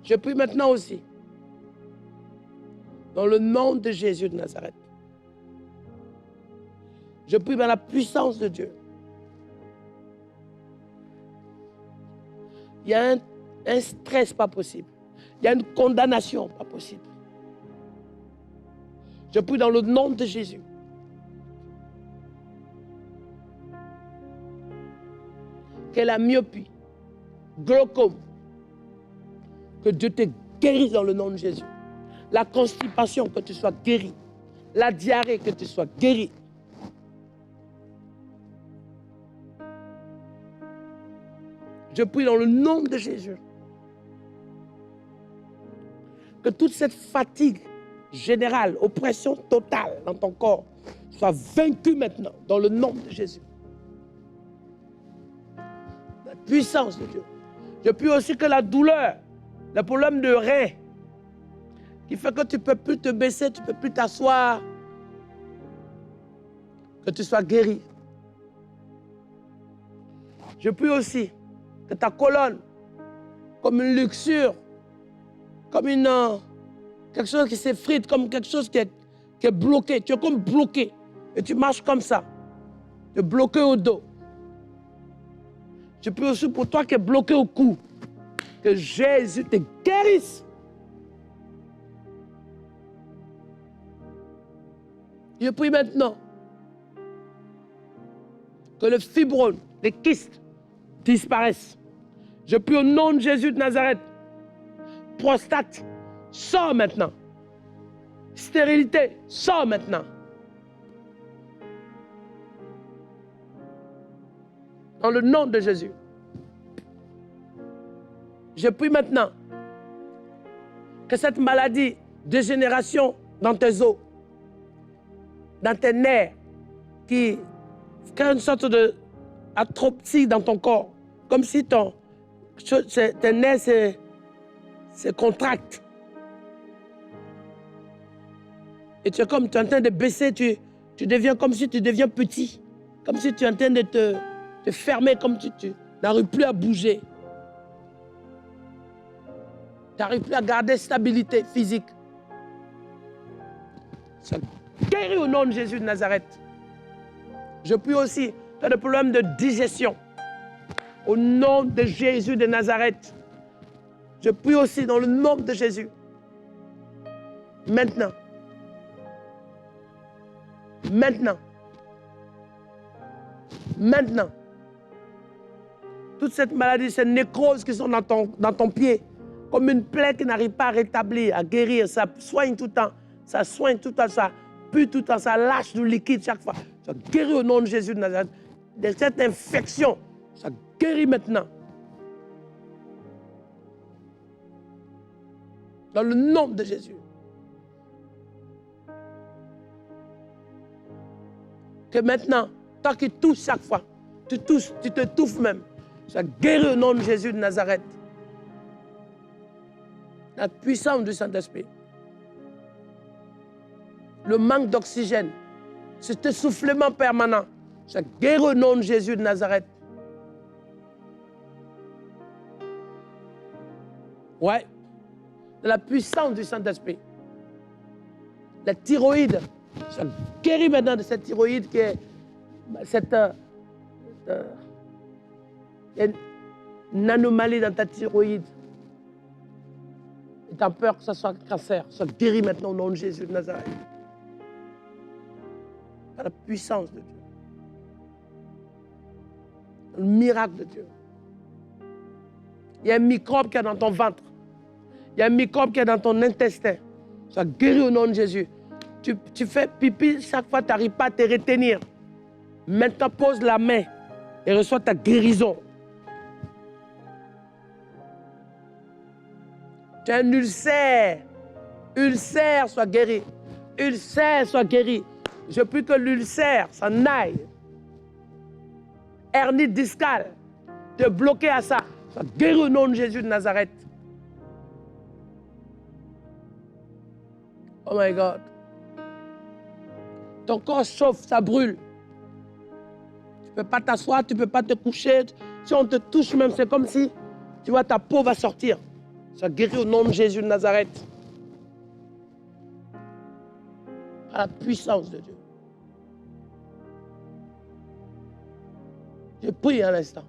S2: Je prie maintenant aussi, dans le nom de Jésus de Nazareth. Je prie dans la puissance de Dieu. Il y a un stress pas possible. Il y a une condamnation pas possible. Je prie dans le nom de Jésus. Que la myopie, glaucome, que Dieu te guérisse dans le nom de Jésus. La constipation, que tu sois guéri. La diarrhée, que tu sois guéri. Je prie dans le nom de Jésus. Que toute cette fatigue générale, oppression totale dans ton corps, soit vaincue maintenant dans le nom de Jésus. La puissance de Dieu. Je prie aussi que la douleur, le problème de rein, qui fait que tu ne peux plus te baisser, tu ne peux plus t'asseoir, que tu sois guéri. Je prie aussi que ta colonne, comme une luxure, comme quelque chose qui s'effrite, comme quelque chose qui est bloqué, tu es comme bloqué, et tu marches comme ça, tu es bloqué au dos. Je prie aussi pour toi qui es bloqué au cou, que Jésus te guérisse. Je prie maintenant que le fibrome, les kystes disparaissent. Je prie au nom de Jésus de Nazareth. Prostate, sors maintenant. Stérilité, sors maintenant. Dans le nom de Jésus. Je prie maintenant que cette maladie, dégénération dans tes os, dans tes nerfs, qui crée une sorte d'atrophie dans ton corps, comme si tes nerfs se contractent. Et tu es en train de baisser, tu deviens comme si tu deviens petit, comme si tu es en train de te fermer, comme si tu n'arrives plus à bouger. Tu n'arrives plus à garder stabilité physique. Ça guérit au nom de Jésus de Nazareth. Je prie aussi, tu as des problèmes de digestion. Au nom de Jésus de Nazareth. Je prie aussi dans le nom de Jésus. Maintenant. Maintenant. Maintenant. Toute cette maladie, ces nécroses qui sont dans ton pied, comme une plaie qui n'arrive pas à rétablir, à guérir, ça soigne tout le temps, ça soigne tout le temps, ça pue tout le temps, ça lâche du liquide chaque fois. Ça guérit au nom de Jésus de Nazareth. De cette infection, ça guérit maintenant. Dans le nom de Jésus. Que maintenant, toi qui touches chaque fois, tu touches, tu te touffes même. Ça guérit au nom de Jésus de Nazareth. La puissance du Saint-Esprit. Le manque d'oxygène. Cet essoufflement permanent. Ça guérit au nom de Jésus de Nazareth. Ouais. De la puissance du Saint-Esprit. La thyroïde. Ça guérit maintenant de cette thyroïde qui est une anomalie dans ta thyroïde. Et tu as peur que ce soit un cancer. Ça guérit maintenant au nom de Jésus de Nazareth. Par la puissance de Dieu. Le miracle de Dieu. Il y a un microbe qui est dans ton ventre. Il y a un microbe qui est dans ton intestin. Ça guérit au nom de Jésus. Tu fais pipi, chaque fois tu n'arrives pas à te retenir. Maintenant, pose la main et reçois ta guérison. Tu as un ulcère. Ulcère soit guéri. Ulcère soit guéri. Je prie que l'ulcère s'en aille. Hernie discale. Tu es bloqué à ça. Soit guéri au nom de Jésus de Nazareth. Oh my God. Ton corps chauffe, ça brûle. Tu ne peux pas t'asseoir, tu ne peux pas te coucher. Si on te touche même, c'est comme si, tu vois, ta peau va sortir. Ça guérit au nom de Jésus de Nazareth. Par la puissance de Dieu. Je prie à l'instant.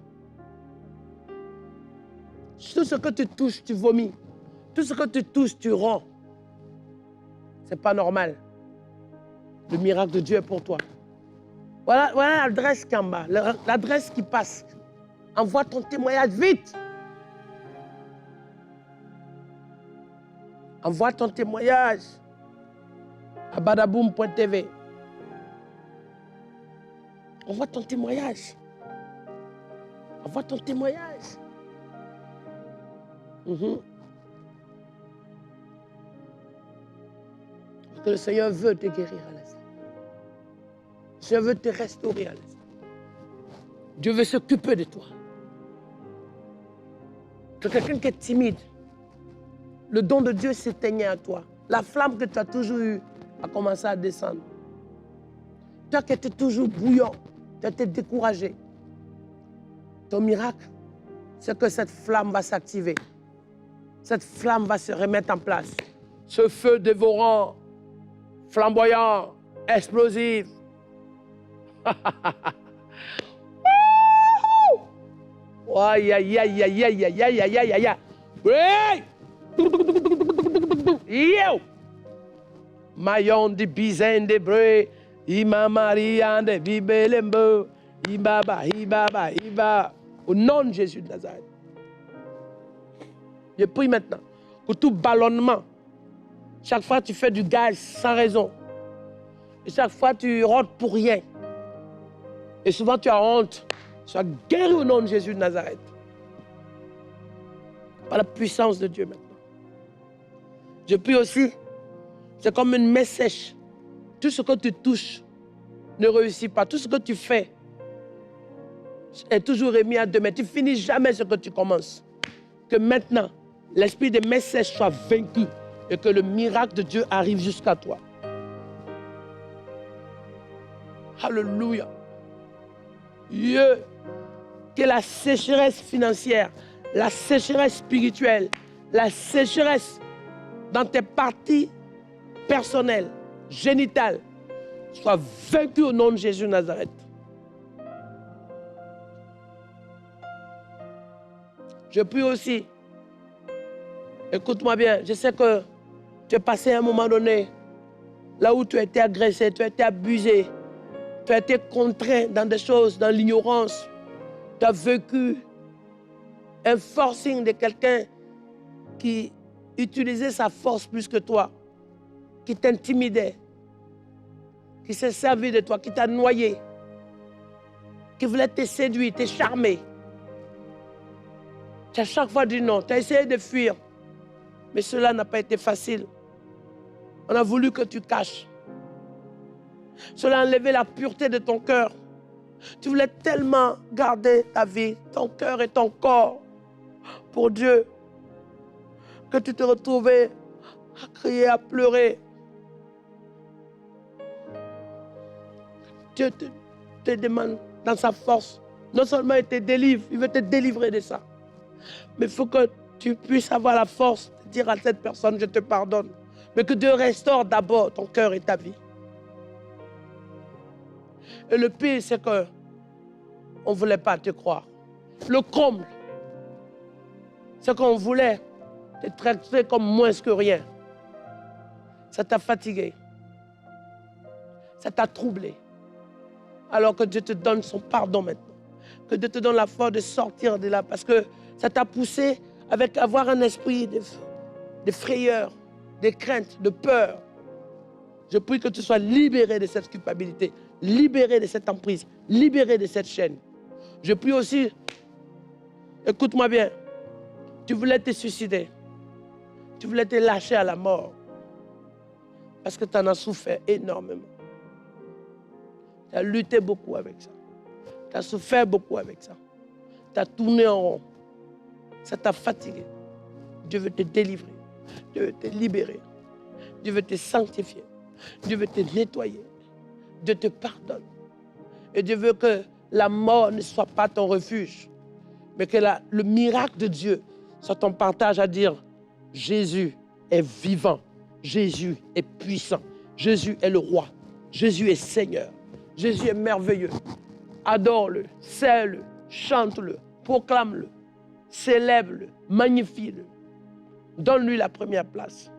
S2: Tout ce que tu touches, tu vomis. Tout ce que tu touches, tu rends. Ce n'est pas normal. Le miracle de Dieu est pour toi. Voilà l'adresse qui est en bas, l'adresse qui passe. Envoie ton témoignage vite. Envoie ton témoignage à badaboom.tv. Envoie ton témoignage. Envoie ton témoignage. Parce que le Seigneur veut te guérir à l'instant. Le Seigneur veut te restaurer à l'instant. Dieu veut s'occuper de toi. Tu es quelqu'un qui est timide. Le don de Dieu s'éteignait à toi. La flamme que tu as toujours eue a commencé à descendre. Toi qui étais toujours bouillant, tu étais découragé. Ton miracle, c'est que cette flamme va s'activer. Cette flamme va se remettre en place. Ce feu dévorant, flamboyant, explosif. Aïe, aïe, aïe, aïe, aïe, aïe, aïe, aïe, aïe, aïe. Oui! Yo! Mayon de bizen de bre, ima marian de bibelembo, ibaba, ibaba, iba. Au nom de Jésus de Nazareth. Je prie maintenant que tout ballonnement Chaque fois, tu fais du gaz sans raison. Et chaque fois, tu rentres pour rien. Et souvent, tu as honte. Sois guéri au nom de Jésus de Nazareth. Par la puissance de Dieu maintenant. Je prie aussi, c'est comme une main sèche. Tout ce que tu touches ne réussit pas. Tout ce que tu fais est toujours remis à demain. Tu ne finis jamais ce que tu commences. Que maintenant, l'esprit des mains sèches soit vaincu et que le miracle de Dieu arrive jusqu'à toi. Alléluia. Dieu, que la sécheresse financière, la sécheresse spirituelle, la sécheresse dans tes parties personnelles, génitales, soit vaincue au nom de Jésus de Nazareth. Je prie aussi, écoute-moi bien, je sais que tu es passé à un moment donné, là où tu as été agressé, tu as été abusé, tu as été contraint dans des choses, dans l'ignorance, tu as vécu un forcing de quelqu'un qui utilisait sa force plus que toi, qui t'intimidait, qui s'est servi de toi, qui t'a noyé, qui voulait te séduire, te charmer. Tu as chaque fois dit non, tu as essayé de fuir, mais cela n'a pas été facile. On a voulu que tu caches. Cela a enlevé la pureté de ton cœur. Tu voulais tellement garder ta vie, ton cœur et ton corps pour Dieu, que tu te retrouvais à crier, à pleurer. Dieu te demande dans sa force, non seulement il te délivre, il veut te délivrer de ça. Mais il faut que tu puisses avoir la force de dire à cette personne, je te pardonne. Mais que Dieu restaure d'abord ton cœur et ta vie. Et le pire, c'est qu'on ne voulait pas te croire. Le comble, c'est qu'on voulait te traiter comme moins que rien. Ça t'a fatigué. Ça t'a troublé. Alors que Dieu te donne son pardon maintenant. Que Dieu te donne la force de sortir de là. Parce que ça t'a poussé avec avoir un esprit de frayeur, de crainte, de peur. Je prie que tu sois libéré de cette culpabilité, libéré de cette emprise, libéré de cette chaîne. Je prie aussi, écoute-moi bien, tu voulais te suicider, tu voulais te lâcher à la mort, parce que tu en as souffert énormément. Tu as lutté beaucoup avec ça, tu as souffert beaucoup avec ça, tu as tourné en rond, ça t'a fatigué. Dieu veut te délivrer, Dieu veut te libérer, Dieu veut te sanctifier. Dieu veut te nettoyer. Dieu te pardonne. Et Dieu veut que la mort ne soit pas ton refuge, mais que le miracle de Dieu soit ton partage à dire Jésus est vivant, Jésus est puissant, Jésus est le roi, Jésus est Seigneur, Jésus est merveilleux. Adore-le, sais-le, chante-le, proclame-le, célèbre-le, magnifie-le. Donne-lui la première place.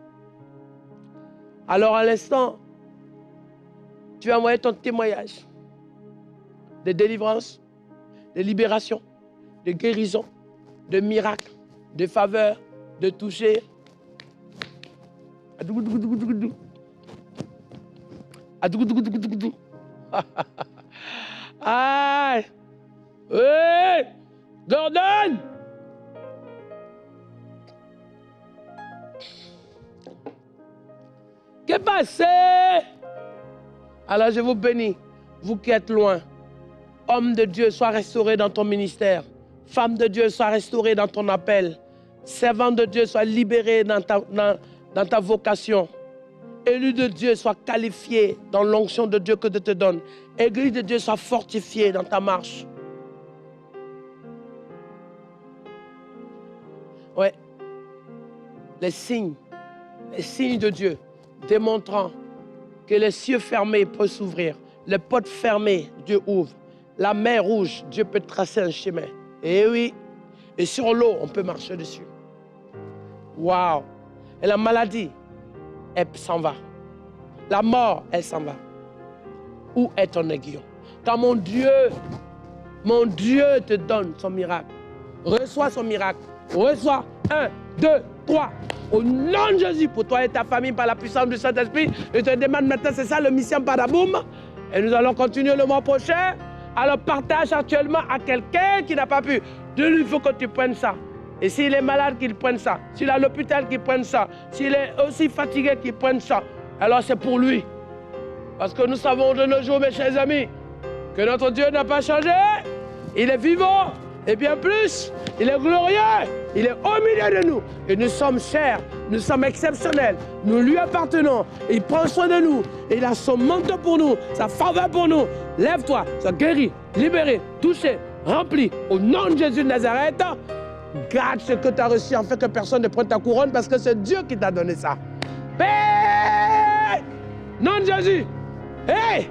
S2: Alors à l'instant, tu vas envoyer ton témoignage de délivrance, de libération, de guérison, de miracle, de faveur, de toucher. Aïe! Hey! Gordon! Qu'est-ce passé? Alors je vous bénis, vous qui êtes loin. Homme de Dieu, sois restauré dans ton ministère. Femme de Dieu, sois restaurée dans ton appel. Servant de Dieu, sois libéré dans ta vocation. Élu de Dieu, sois qualifié dans l'onction de Dieu que Dieu te donne. Église de Dieu, sois fortifié dans ta marche. Ouais. Les signes de Dieu démontrant que les cieux fermés peuvent s'ouvrir, les portes fermées, Dieu ouvre. La mer rouge, Dieu peut tracer un chemin. Et oui, et sur l'eau, on peut marcher dessus. Waouh! Et la maladie, elle s'en va. La mort, elle s'en va. Où est ton aiguillon? Quand mon Dieu te donne son miracle. Reçois son miracle. Reçois. 1, 2, 3. Au nom de Jésus, pour toi et ta famille, par la puissance du Saint-Esprit, je te demande maintenant, c'est ça le mission Badaboum. Et nous allons continuer le mois prochain. Alors partage actuellement à quelqu'un qui n'a pas pu. Dis-lui, il faut que tu prennes ça. Et s'il est malade, qu'il prenne ça. S'il est à l'hôpital, qu'il prenne ça. S'il est aussi fatigué, qu'il prenne ça. Alors c'est pour lui. Parce que nous savons de nos jours, mes chers amis, que notre Dieu n'a pas changé. Il est vivant. Et bien plus, il est glorieux. Il est au milieu de nous. Et nous sommes chers. Nous sommes exceptionnels. Nous lui appartenons. Il prend soin de nous. Et il a son manteau pour nous. Sa faveur pour nous. Lève-toi. Sois guéri, libéré, touché, rempli. Au nom de Jésus de Nazareth. Garde ce que tu as reçu afin que personne ne prenne ta couronne parce que c'est Dieu qui t'a donné ça. Paix! Nom de Jésus. Hey!